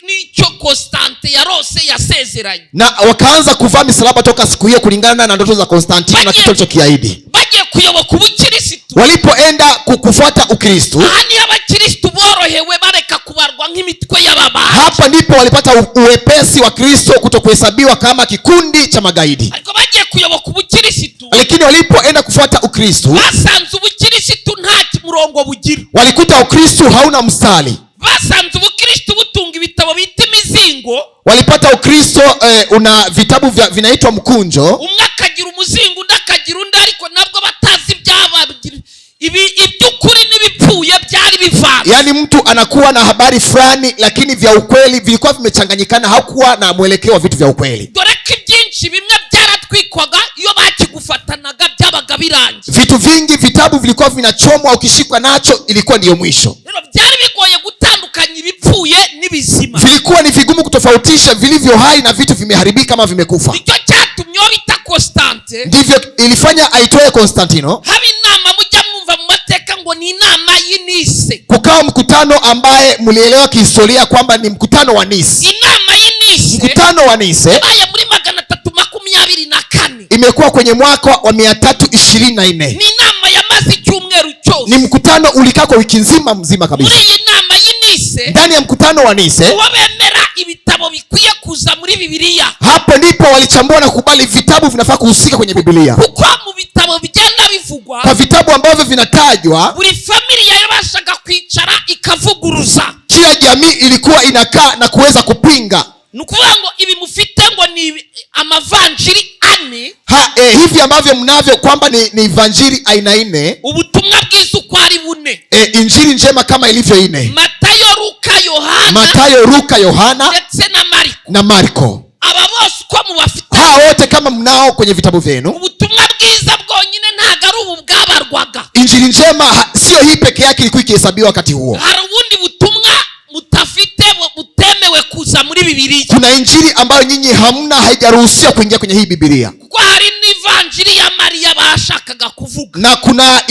Speaker 1: n'icyo Constante yarose yasezeranye,
Speaker 2: na wakaanza kuvaa misalaba toka siku hiyo kulingana na ndoto za Konstantino na kitu alichokiahidi.
Speaker 1: bagiye kuyoboka ubukirisitu,
Speaker 2: walipoenda kufuata Ukristo,
Speaker 1: aha ni abakirisitu borohewe bareka kubarwa nk'imitwe y'ababaya.
Speaker 2: hapa ndipo walipata uwepesi wa Kristo kutokuhesabiwa kama kikundi cha magaidi.
Speaker 1: Ariko bagiye kuyoboka ubukirisitu,
Speaker 2: lakini walipoenda kufuata Ukristo,
Speaker 1: basanze ubukirisitu nta murongo bugira,
Speaker 2: walikuta Ukristo hauna mstari.
Speaker 1: basanze ubukirisitu butunga ibitabo bita imizingo,
Speaker 2: walipata Ukristo una vitabu vinaitwa mkunjo.
Speaker 1: umwe akagira umuzingo undi akagira undi, ariko nabwo batazi ibyabagira iby'ukuri n'ibipfuye byari bivanga.
Speaker 2: Yaani mtu anakuwa na habari fulani, lakini vya ukweli vilikuwa vimechanganyikana, hakuwa na mwelekeo wa vitu vya ukweli.
Speaker 1: dore ko ibyinshi bimwe byaratwikwaga iyo bakigufatanaga byabaga birangiye.
Speaker 2: Vitu vingi, vitabu vilikuwa vinachomwa, ukishikwa nacho ilikuwa ndiyo mwisho.
Speaker 1: Rero byari bigoye gutandukanya ibipfuye n'ibizima,
Speaker 2: vilikuwa ni vigumu kutofautisha vilivyo hai na vitu vimeharibika ama vimekufa.
Speaker 1: nicyo cyatumye bita Constante,
Speaker 2: ndivyo ilifanya aitoe Konstantino.
Speaker 1: haba inama mujya mwumva mu mateka ngo ni inama y'Inise,
Speaker 2: kukawa mkutano ambaye mlielewa kihistoria kwamba ni mkutano wa Nisi.
Speaker 1: inama y'Inise,
Speaker 2: mkutano wa Nise
Speaker 1: yabaye muri 324,
Speaker 2: imekuwa kwenye mwaka wa 324.
Speaker 1: ni inama yamaze icyumweru cyose,
Speaker 2: ni mkutano ulikaa kwa wiki nzima kabisa.
Speaker 1: muri iyi nama y'Inise,
Speaker 2: ndani ya mkutano wa Nise,
Speaker 1: wabemera ibitabo bikwiye kuza muri Bibiliya.
Speaker 2: hapo ndipo walichambua na kukubali vitabu vinafaa kuhusika kwenye Biblia.
Speaker 1: kuko mu bitabo bigenda bivugwa,
Speaker 2: kwa vitabu ambavyo vinatajwa,
Speaker 1: buri familia yabashaga kwicara ikavuguruza.
Speaker 2: kila jamii ilikuwa inakaa na kuweza kupinga.
Speaker 1: Ni ukuvuga ngo ibi mufite ngo ni amavanjiri ane,
Speaker 2: hivi ambavyo mnavyo kwamba ni evanjili aina 4,
Speaker 1: ubutumwa bwiza uko ari bune,
Speaker 2: injili njema kama ilivyo 4: Matayo, Luka, Yohana
Speaker 1: ndetse
Speaker 2: na Marko.
Speaker 1: aba bose uko mubafite,
Speaker 2: hawa wote kama mnao kwenye vitabu vyenu.
Speaker 1: ubutumwa bwiza bwonyine ntago ari ubu bwabarwaga.
Speaker 2: Injili njema sio hii peke yake ilikuwa ikihesabiwa wakati huo.
Speaker 1: hari ubundi butumwa mutafite butemewe kuza muri Bibiliya.
Speaker 2: kuna injili ambayo nyinyi hamna, haijaruhusiwa kuingia kwenye hii Biblia.
Speaker 1: kuko hari n'ivanjiri ya Maria bashakaga kuvuga,
Speaker 2: na kuna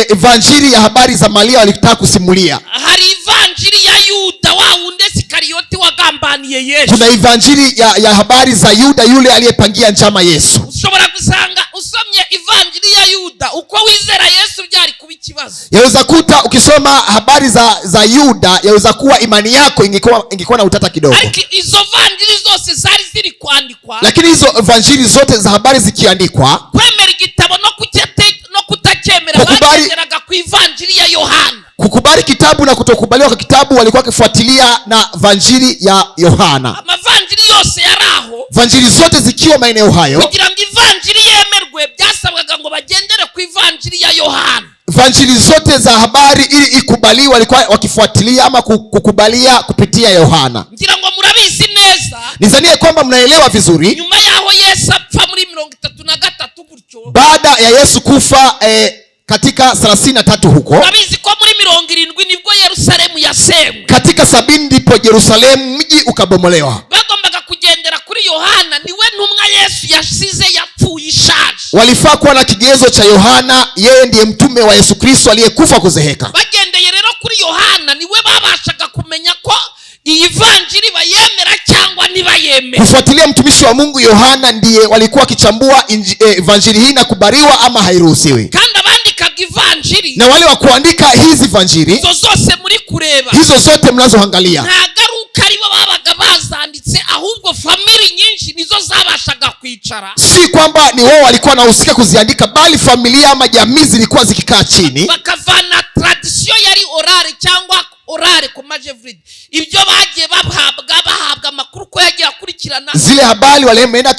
Speaker 2: evanjili ya habari za Maria walitaka kusimulia.
Speaker 1: hari ivanjiri ya Yuda wa wundi Isikarioti wagambaniye Yesu.
Speaker 2: kuna evanjili ya habari za Yuda, yule aliyepangia njama Yesu.
Speaker 1: ushobora gusanga usomye ivanjiri ya Yuda uko wizera Yesu byari kuba ikibazo. ikibazo.
Speaker 2: Yaweza kuta ukisoma habari za Yuda, yaweza kuwa imani yako ingekuwa na utata kidogo.
Speaker 1: Ariko izo vanjiri zose zari ziri kwandikwa,
Speaker 2: lakini hizo evanjili zote za habari zikiandikwa,
Speaker 1: kwemera igitabo no kutacyemera bagenderaga ku ivanjiri ya Yohana.
Speaker 2: Kukubali kitabu na kutokubaliwa kwa kitabu walikuwa wakifuatilia na vanjiri ya Yohana.
Speaker 1: Amavanjiri yose yaraho,
Speaker 2: vanjiri zote zikiwa maeneo hayo,
Speaker 1: kugira ngo ivanjiri yemerwe byasabwaga ngo bagendere ku ivanjiri ya Yohana.
Speaker 2: Vanjiri zote za habari ili ikubaliwe walikuwa wakifuatilia ama kukubalia kupitia Yohana.
Speaker 1: Ngira ngo murabizi neza,
Speaker 2: nizanie kwamba mnaelewa vizuri,
Speaker 1: nyuma yaho Yesu apfa muri 33 gutyo,
Speaker 2: baada ya Yesu kufa katika 33 huko,
Speaker 1: murabizi ko muri 70 nibwo Yerusalemu yasenywe,
Speaker 2: katika 70 ndipo Yerusalemu mji ukabomolewa.
Speaker 1: Bagombaga kugendera kuri Yohana, niwe ntumwa Yesu yasize yapfuye ishaje.
Speaker 2: Walifaa kuwa na kigezo cha Yohana, yeye ndiye mtume wa Yesu Kristo aliyekufa kuzeheka.
Speaker 1: Bagendeye rero kuri Yohana niwe babashaga kumenya ko iyi vanjiri bayemera cyangwa nibayemera.
Speaker 2: Kufuatilia mtumishi wa Mungu Yohana ndiye walikuwa wakichambua vanjiri hii na kubariwa ama hairuhusiwi.
Speaker 1: Kandi abandikaga ivanjiri,
Speaker 2: na wale wa kuandika hizi vanjiri
Speaker 1: hizo zose muri kureba,
Speaker 2: hizo zote mnazoangalia,
Speaker 1: ntagaruka aribo babaga bazanditse, ahubwo family nyinshi nizo zabashaga kwicara.
Speaker 2: Si kwamba ni wao walikuwa wanahusika kuziandika, bali familia ama jamii zilikuwa zikikaa chini
Speaker 1: bakavana tradition yari orale cyangwa orale ku majevrid, ibyo bagiye bahabwa amakuru ko yagiye akurikirana
Speaker 2: zile habari walimeenda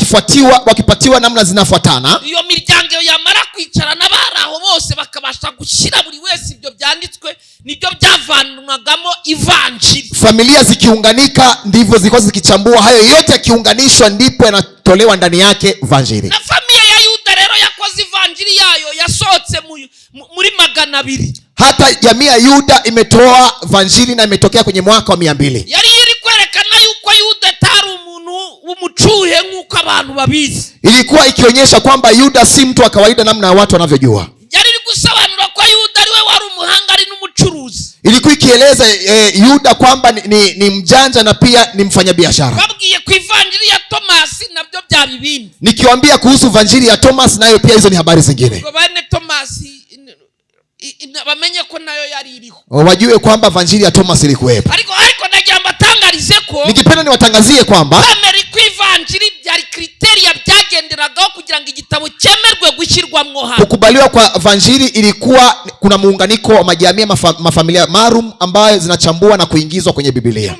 Speaker 2: wakipatiwa namna zinafuatana.
Speaker 1: Iyo miryango yamara kwicarana baraho bose bakabasha gushyira buri wese ibyo byanditswe, nibyo byavanwagamo ivanjiri.
Speaker 2: Familia zikiunganika ndivyo zilikuwa zikichambua, hayo yote yakiunganishwa ndipo yanatolewa ndani yake vanjiri.
Speaker 1: Na familia ya Yuda rero yakoze ivanjiri yayo yasohotse muri 200.
Speaker 2: Hata jamii ya Yuda imetoa vanjiri na imetokea kwenye mwaka wa 200.
Speaker 1: Yari iri kwerekana yuko Yuda tari umuntu w'umucuhe nk'uko abantu babizi.
Speaker 2: Ilikuwa ikionyesha kwamba Yuda si mtu wa kawaida namna watu wanavyojua.
Speaker 1: Yari iri gusobanura ko Yuda ariwe wari umuhanga ari n'umucuruzi.
Speaker 2: Ilikuwa ikieleza Yuda kwamba ni mjanja na pia ni mfanyabiashara.
Speaker 1: Babwiye ku ivanjiri ya Thomas nabyo bya bibindi.
Speaker 2: Nikiwaambia kuhusu vanjiri ya Thomas, nayo pia hizo ni habari zingine.
Speaker 1: Ngo bane Thomas bamenye ko nayo yari iriho,
Speaker 2: wajue kwamba vanjiri ya Thomas ilikuwepo.
Speaker 1: ariko najyamba tangarize ko
Speaker 2: nikipenda niwatangazie kwamba
Speaker 1: kwemera ku ivanjiri byari kriteria byagenderagaho kugira ngo igitabo cyemerwe gushyirwamwo hano.
Speaker 2: Kukubaliwa kwa vanjiri ilikuwa kuna muunganiko wa majamii mafamilia maalum ambayo zinachambua na kuingizwa kwenye Biblia.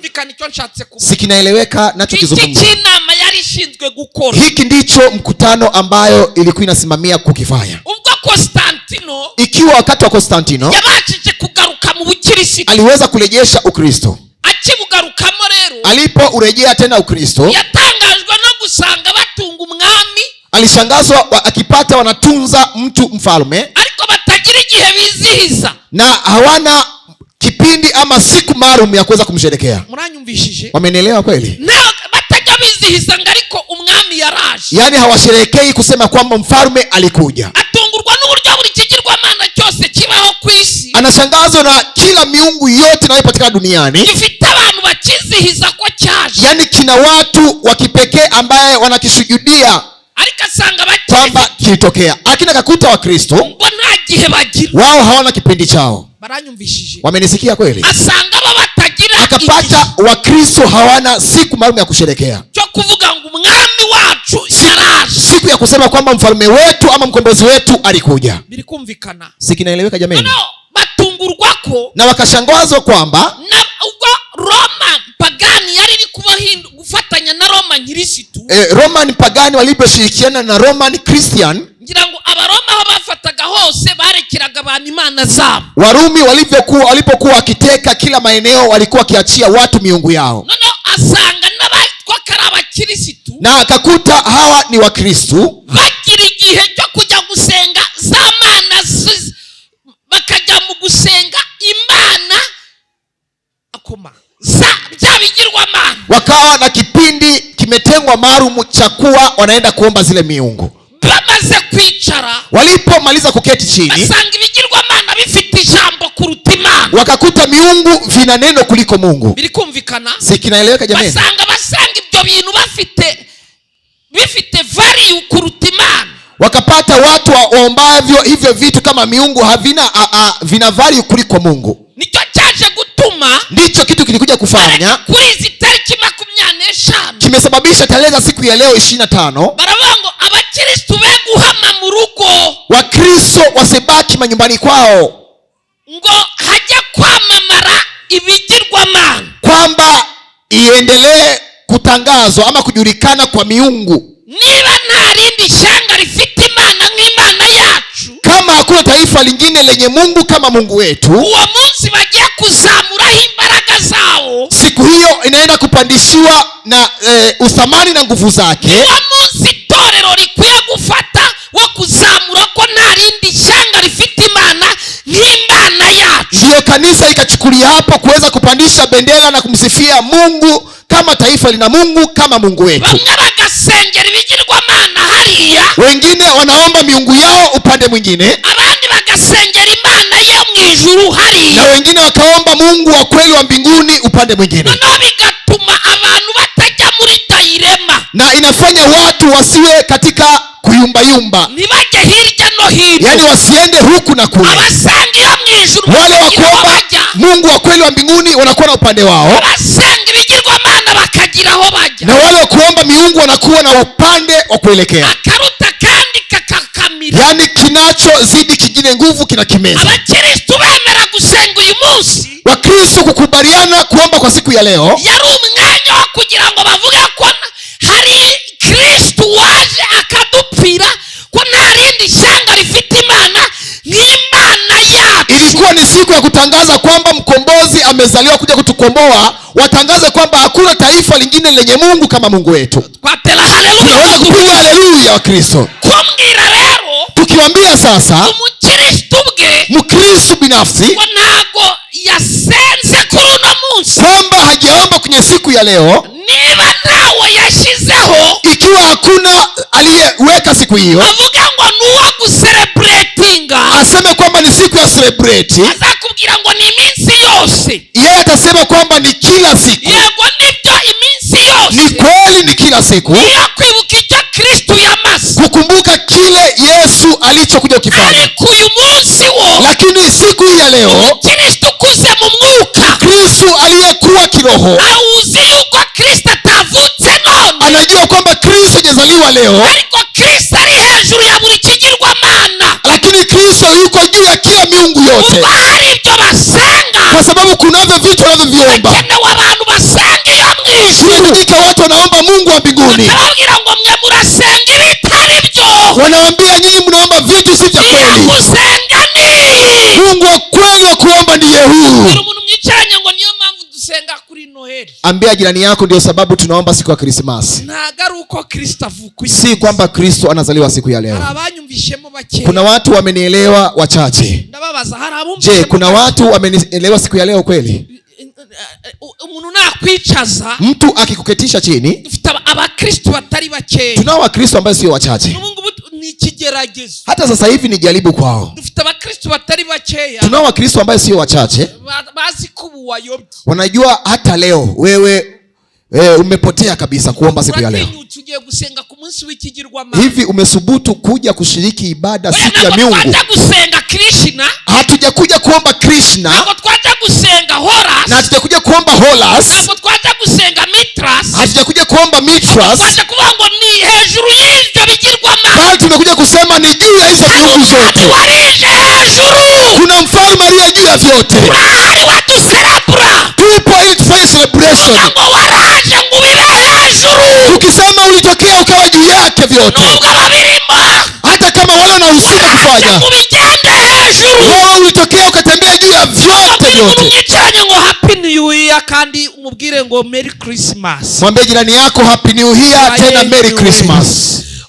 Speaker 2: Sikinaeleweka nacho kizungumza.
Speaker 1: Hiki inama yari ishinzwe gukora.
Speaker 2: Hiki ndicho mkutano ambayo ilikuwa inasimamia kukifanya.
Speaker 1: Ubwo Konstantino,
Speaker 2: ikiwa wakati wa Konstantino
Speaker 1: yabashije kugaruka mu bukristo,
Speaker 2: aliweza kurejesha Ukristo.
Speaker 1: Akibugarukamo rero,
Speaker 2: alipo urejea tena Ukristo,
Speaker 1: yatangajwe no gusanga batunga umwami.
Speaker 2: Alishangazwa akipata wanatunza mtu mfalme,
Speaker 1: ariko batagira igihe bizihiza,
Speaker 2: na hawana kipindi ama siku maalum ya kuweza kumsherekea.
Speaker 1: Muranyumvishije?
Speaker 2: Wamenielewa kweli?
Speaker 1: Na batajya bizihiza ngariko umwami yaraje.
Speaker 2: Yani hawasherekei kusema kwamba mfalme alikuja.
Speaker 1: Atungurwa n'uburyo buri kigirwamana cyose kibaho ku isi.
Speaker 2: Anashangazwa na kila miungu yote inayopatikana duniani.
Speaker 1: Ifite abantu bakizihiza ko cyaje.
Speaker 2: Yani kina watu wa kipekee ambaye wanakisujudia
Speaker 1: alikasanga
Speaker 2: kwamba kilitokea. Akina kakuta wa Kristo
Speaker 1: mbona gihe bagira,
Speaker 2: wao hawana kipindi chao.
Speaker 1: Baranyumvishije?
Speaker 2: Wamenisikia kweli?
Speaker 1: Asanga batagira,
Speaker 2: akapata wa Kristo hawana siku maalum ya kusherekea.
Speaker 1: Cyo kuvuga ngo umwami wacu yaraje,
Speaker 2: siku ya kusema kwamba mfalme wetu ama mkombozi wetu alikuja.
Speaker 1: Birikumvikana?
Speaker 2: Sikinaeleweka jameni?
Speaker 1: No, batungurwako
Speaker 2: na wakashangazwa kwamba
Speaker 1: na ubwo Roma pagani yari kuba gufatanya na Roma nkirisitu.
Speaker 2: Roman pagani waliposhirikiana na Roman Christian,
Speaker 1: ngira ngo abaroma aho bafataga hose barekeraga abantu imana zabo.
Speaker 2: Warumi walipokuwa wakiteka kila maeneo walikuwa kiachia watu miungu yao.
Speaker 1: None asanga n'abatwa karaba kirisitu,
Speaker 2: na akakuta hawa ni wa Kristo
Speaker 1: bagira igihe cyo kujya gusenga zamana, bakajya mu gusenga imana akoma byabigirwamana.
Speaker 2: Wakawa na kipindi kimetengwa maalum cha kuwa wanaenda kuomba zile miungu.
Speaker 1: Bamaze kwicara,
Speaker 2: walipomaliza kuketi chini,
Speaker 1: basanga ibigirwamana bifite ijambo kuruta Imana.
Speaker 2: Wakakuta miungu vina neno kuliko Mungu.
Speaker 1: Birikumvikana?
Speaker 2: Sikinaeleweka jamani?
Speaker 1: Basanga ibyo bintu bifite value kuruta Imana.
Speaker 2: unapata watu waombavyo hivyo vitu kama miungu vina value kuliko Mungu.
Speaker 1: Nicyo cyaje gutuma,
Speaker 2: ndicho kitu kilikuja kufanya
Speaker 1: kuri izi tariki 25
Speaker 2: kimesababisha tarehe za siku ya leo 25
Speaker 1: baravuga ngo abakristo be guhama mu rugo,
Speaker 2: Wakristo wasibaki manyumbani kwao,
Speaker 1: ngo hajya kwamamara ibigirwamana,
Speaker 2: kwamba iendelee kutangazwa ama kujulikana kwa miungu.
Speaker 1: Niba nta rindi shanga rifite imana nk'imana yacu,
Speaker 2: kama hakuna taifa lingine lenye Mungu kama Mungu wetu,
Speaker 1: uwo munsi bagiye kuzamuraho imbaraga zao,
Speaker 2: siku hiyo inaenda kupandishiwa na uthamani na nguvu zake.
Speaker 1: uwo munsi itorero rikwiye gufata wo kuzamura ko nta rindi shanga rifite imana nk'imana yacu.
Speaker 2: Ndiyo kanisa ikachukulia hapo kuweza kupandisha bendera na kumsifia Mungu kama taifa lina Mungu kama Mungu wetu.
Speaker 1: Bamwe bagasengera ibigirwamana hariya,
Speaker 2: wengine wanaomba miungu yao upande mwingine,
Speaker 1: abandi bagasengera imana yo mu ijuru hariya,
Speaker 2: na wengine wakaomba Mungu wa kweli wa mbinguni upande mwingine.
Speaker 1: noneho bigatuma abantu batajya muri dairema,
Speaker 2: na inafanya watu wasiwe katika kuyumbayumba,
Speaker 1: ntibajye hirya no hino,
Speaker 2: yani wasiende huku na kule.
Speaker 1: abasenga iyo mu ijuru
Speaker 2: Wale wakuomba Mungu wa kweli wa mbinguni wanakuwa na upande wao,
Speaker 1: abasenga ibigirwamana bakagira aho bajya,
Speaker 2: na wale wakuomba miungu wanakuwa na upande wa kuelekea.
Speaker 1: akaruta kandi kakakamira,
Speaker 2: yani kinachozidi kingine nguvu kinakimeza.
Speaker 1: abakristo bemera gusenga uyu munsi,
Speaker 2: Wakristo kukubaliana kuomba kwa siku ya leo
Speaker 1: yari umwanya wo kugira ngo bavuge ko hari Kristo waje akadupfira, ko nta rindi shanga rifite imana nk'imana yacu.
Speaker 2: ilikuwa ni siku ya kutangaza kwamba mkombozi amezaliwa kuja kutukomboa. Watangaze kwamba hakuna taifa lingine lenye Mungu kama Mungu wetu.
Speaker 1: Twatera haleluya,
Speaker 2: Tunaweza kupiga haleluya wa Kristo.
Speaker 1: kumbwira rero
Speaker 2: Tukiwaambia sasa
Speaker 1: umukristo bwe
Speaker 2: Mkristo binafsi
Speaker 1: ngo ntago yasenze kuri uno munsi,
Speaker 2: kwamba hajaomba kwenye siku ya leo,
Speaker 1: niba ntawe yashyizeho,
Speaker 2: ikiwa hakuna aliyeweka siku hiyo,
Speaker 1: avuga ngo ni uwo gusereburetinga,
Speaker 2: aseme kwamba ni siku ya celebrate.
Speaker 1: azakubwira ngo ni iminsi yose.
Speaker 2: Yeye atasema kwamba ni kila siku.
Speaker 1: Yego nibyo, iminsi
Speaker 2: Ni
Speaker 1: yose
Speaker 2: kweli ni kila siku,
Speaker 1: niyo kwibuka icyo Kristo yamaze,
Speaker 2: kukumbuka kile Yesu alichokuja kukifanya.
Speaker 1: ariko uyu munsi wo
Speaker 2: Lakini siku hii ya leo,
Speaker 1: Kristo ukuze mu mwuka,
Speaker 2: Kristo aliyekuwa kiroho
Speaker 1: awuzi yuko Kristo atavutse none,
Speaker 2: anajua kwamba Kristo hajazaliwa leo,
Speaker 1: ariko Kristo ari hejuru ya buri kigirwamana,
Speaker 2: lakini Kristo yuko juu ya kila miungu yote,
Speaker 1: ubwo hari ibyo basenga,
Speaker 2: kwa sababu kunavyo vitu wanavyoviomba.
Speaker 1: hakenewe abantu basenga iyo mu ijuru,
Speaker 2: Kunahitajika watu wanaomba Mungu wa mbinguni,
Speaker 1: bakababwira ngo mwe murasenga ibitari byo,
Speaker 2: wanaambia nyinyi mnaomba vitu si vya kweli.
Speaker 1: gusenga ni
Speaker 2: Mungu wa kweli wa kuomba ndiye huyu.
Speaker 1: buri umuntu mwicaranye ngo niyo mpamvu dusenga kuri Noheli.
Speaker 2: Ambia jirani yako, ndio sababu tunaomba siku ya Krismasi.
Speaker 1: Ntago ari uko Kristo avuka isi,
Speaker 2: Si kwamba Kristo anazaliwa siku ya
Speaker 1: hari
Speaker 2: leo.
Speaker 1: abanyumvishemo bakeya.
Speaker 2: Kuna watu wamenielewa wachache.
Speaker 1: Ndababaza, hari abumvishemo
Speaker 2: Je, kuna watu wamenielewa siku ya leo kweli?
Speaker 1: umuntu nakwicaza,
Speaker 2: Mtu akikuketisha chini,
Speaker 1: dufite abakristo batari bakeya,
Speaker 2: tunao Wakristo ambao sio wachache.
Speaker 1: n'ubu ngubu ni ikigeragezo,
Speaker 2: Hata sasa hivi ni jaribu kwao.
Speaker 1: dufite abakristo batari bakeya
Speaker 2: Tunao Wakristo ambao sio wachache,
Speaker 1: bazi ko ubu wayobye,
Speaker 2: wanajua hata leo wewe umepotea kabisa kuomba siku ya leo.
Speaker 1: uratinyutse ugiye gusenga ku munsi w'ikigirwamana.
Speaker 2: Hivi umesubutu kuja kushiriki ibada
Speaker 1: Oya,
Speaker 2: siku ya
Speaker 1: ntabwo
Speaker 2: miungu?
Speaker 1: twajya gusenga Krishna,
Speaker 2: Hatujakuja kuomba Krishna
Speaker 1: ntabwo twajya gusenga Horus,
Speaker 2: na hatujakuja kuomba Horus,
Speaker 1: ntabwo twajya gusenga Mithras,
Speaker 2: hatujakuja kuomba Mithras,
Speaker 1: twajya kuvuga ngo ni hejuru y'ibyo bigirwamana,
Speaker 2: bali tumekuja kusema ni juu ya hizo miungu zote.
Speaker 1: warije hejuru,
Speaker 2: Kuna mfalme aliye juu ya vyote.
Speaker 1: ari waduserebura,
Speaker 2: Tupo ili tufanye celebration.
Speaker 1: ngo waraje ngo ubibe hejuru,
Speaker 2: Tukisema ulitokea ukawa juu yake vyote,
Speaker 1: nubwo babirimo
Speaker 2: hata kama wale wanahusika kufanya,
Speaker 1: ngo ubigende hejuru.
Speaker 2: wewe ulitokea ukatembea juu ya vyote
Speaker 1: umuntu
Speaker 2: vyote.
Speaker 1: mwicaranye ngo happy new year, kandi umubwire ngo merry Christmas,
Speaker 2: Mwambie jirani yako happy new year, tena merry Christmas.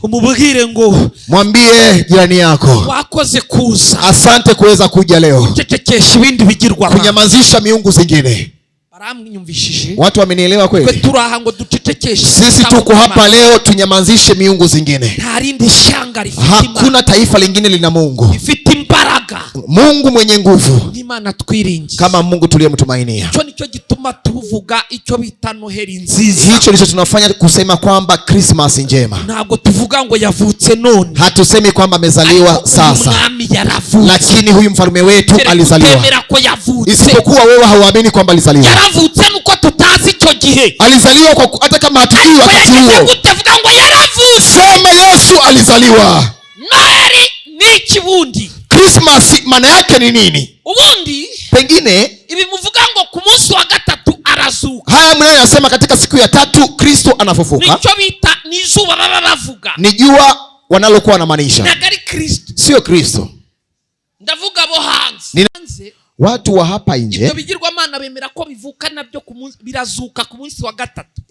Speaker 1: umubwire ngo
Speaker 2: Mwambie jirani yako
Speaker 1: wakoze kuza,
Speaker 2: asante kuweza kuja leo
Speaker 1: cecekesha ibindi bigirwamana.
Speaker 2: kunyamazisha miungu zingine.
Speaker 1: Baramwiyumvishije,
Speaker 2: Watu wamenielewa
Speaker 1: twe
Speaker 2: kweli?
Speaker 1: turaha ngo ducecekeshe,
Speaker 2: Sisi tuko hapa leo tunyamazishe miungu zingine.
Speaker 1: nta rindi shanga rifite
Speaker 2: Hakuna taifa lingine lina Mungu.
Speaker 1: ifite imbaraga,
Speaker 2: Mungu mwenye nguvu,
Speaker 1: Imana twiringiye,
Speaker 2: kama Mungu tuliyemtumainia.
Speaker 1: Icyo nicyo gituma tuvuga icyo bita Noheli nziza.
Speaker 2: Hicho ndicho tunafanya kusema kwamba Christmas njema.
Speaker 1: Ntabwo tuvuga ngo yavutse none,
Speaker 2: hatusemi kwamba amezaliwa sasa, lakini huyu mfalme wetu alizaliwa. Isipokuwa wewe hauamini kwamba alizaliwa.
Speaker 1: Yaravutse nuko tutazi icyo gihe.
Speaker 2: Alizaliwa kwa hata kama hatujui wakati huo. Sema Yesu alizaliwa.
Speaker 1: Noheli ni ikibundi.
Speaker 2: Christmas maana yake ni nini?
Speaker 1: Ubundi
Speaker 2: pengine
Speaker 1: ibi muvuga ngo ku munsi wa gatatu arazuka.
Speaker 2: Haya mnayosema katika siku ya tatu Kristo anafufuka.
Speaker 1: Nicho bita ni izuba baravuga.
Speaker 2: Ni jua wanalokuwa wanamaanisha.
Speaker 1: Nagari Kristo.
Speaker 2: Sio Kristo.
Speaker 1: Ndavuga bo hanze.
Speaker 2: Watu wa hapa nje,
Speaker 1: ibyo bigirwamana bemera ko bivuka nabyo birazuka ku munsi wa gatatu.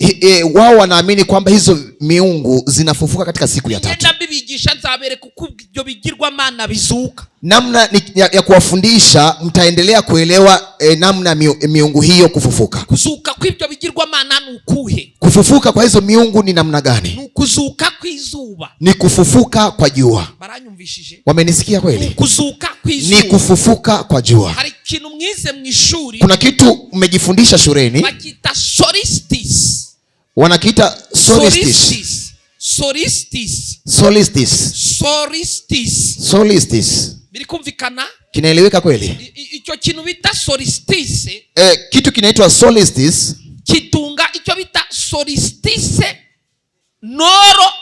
Speaker 2: Wao wanaamini kwamba hizo miungu zinafufuka katika siku ya tatu.
Speaker 1: Ngenda bibigisha nzabereka uko ibyo bigirwamana bizuka.
Speaker 2: Namna ya kuwafundisha mtaendelea kuelewa namna miungu hiyo kufufuka.
Speaker 1: Kuzuka kw'ibyo bigirwamana ni ukuhe?
Speaker 2: Kufufuka kwa hizo miungu ni namna gani?
Speaker 1: Ni kuzuka kw'izuba.
Speaker 2: Ni kufufuka kwa jua.
Speaker 1: Baranyumvishije?
Speaker 2: Wamenisikia kweli?
Speaker 1: Kuzuka kw'izuba.
Speaker 2: Ni kufufuka kwa jua.
Speaker 1: Hari kintu mwize mw'ishuri.
Speaker 2: Kuna kitu umejifundisha shuleni.
Speaker 1: Bakita solstice.
Speaker 2: Wanakiita solstice.
Speaker 1: Solstice.
Speaker 2: Solstice.
Speaker 1: Solstice.
Speaker 2: Solstice.
Speaker 1: Birikumvikana?
Speaker 2: Kinaeleweka kweli?
Speaker 1: Icyo kintu bita solstice.
Speaker 2: Kitu kinaitwa solstice.
Speaker 1: Kitunga icyo bita solstice. Noro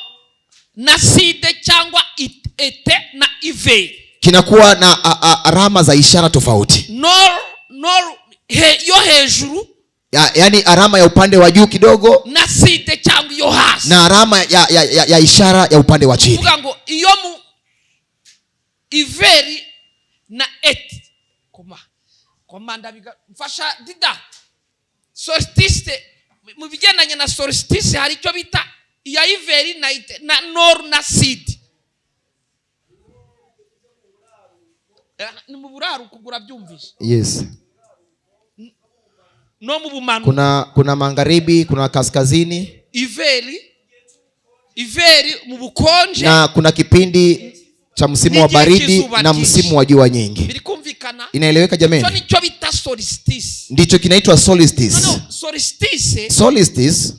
Speaker 1: na side cyangwa ete na ive.
Speaker 2: Kinakuwa na alama za ishara tofauti.
Speaker 1: Noro yo hejuru.
Speaker 2: Yaani alama ya upande wa juu kidogo
Speaker 1: na side cyangwa yo hasi. Na
Speaker 2: alama ya ishara ya upande wa chini.
Speaker 1: Kuvuga ngo iyo mu iveri na eti komanda mfasha dida solstice mu bigendanye na solstice hari icyo bita iya iveri na nor na side. Ni mu buraru kugura byumvishe.
Speaker 2: Yes.
Speaker 1: No mu bumanu.
Speaker 2: Kuna magharibi, kuna kaskazini.
Speaker 1: Iveri mu bukonje.
Speaker 2: Na kuna kipindi cha msimu wa baridi na msimu wa jua nyingi.
Speaker 1: Birikumvikana?
Speaker 2: Inaeleweka jameni?
Speaker 1: Cyo nico bita solstice.
Speaker 2: Ndicho kinaitwa solstice.
Speaker 1: No, solstice.
Speaker 2: Solstice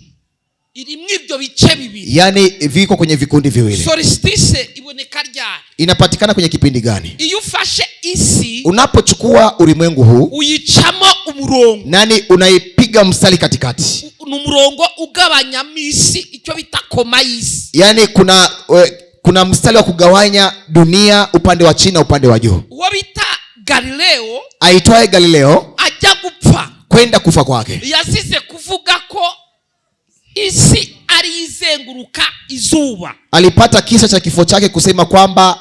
Speaker 1: iri mwibyo bice bibiri.
Speaker 2: Yaani viko kwenye vikundi viwili.
Speaker 1: Solstice iboneka ryari?
Speaker 2: Inapatikana kwenye kipindi gani?
Speaker 1: Iyo ufashe isi,
Speaker 2: unapochukua ulimwengu huu,
Speaker 1: uyicamo umurongo.
Speaker 2: Nani unaipiga mstari katikati.
Speaker 1: Umurongo ugabanya misi icyo bita koma isi.
Speaker 2: Yaani kuna mstari wa kugawanya dunia upande wa chini na upande wa juu.
Speaker 1: Uwo bita Galileo,
Speaker 2: aitwaye Galileo,
Speaker 1: ajya gupfa,
Speaker 2: kwenda kufa kwake,
Speaker 1: yazize kuvuga ko isi ari izenguruka izuba.
Speaker 2: Alipata kisa cha kifo chake kusema kwamba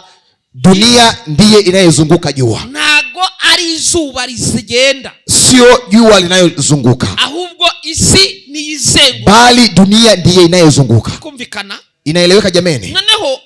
Speaker 2: dunia ndiye inayozunguka jua.
Speaker 1: Nago ari izuba rizigenda,
Speaker 2: sio jua linayozunguka,
Speaker 1: ahubwo isi ni izenguruka,
Speaker 2: bali dunia ndiye inayozunguka.
Speaker 1: Kumvikana?
Speaker 2: Inaeleweka jameni?
Speaker 1: Noneho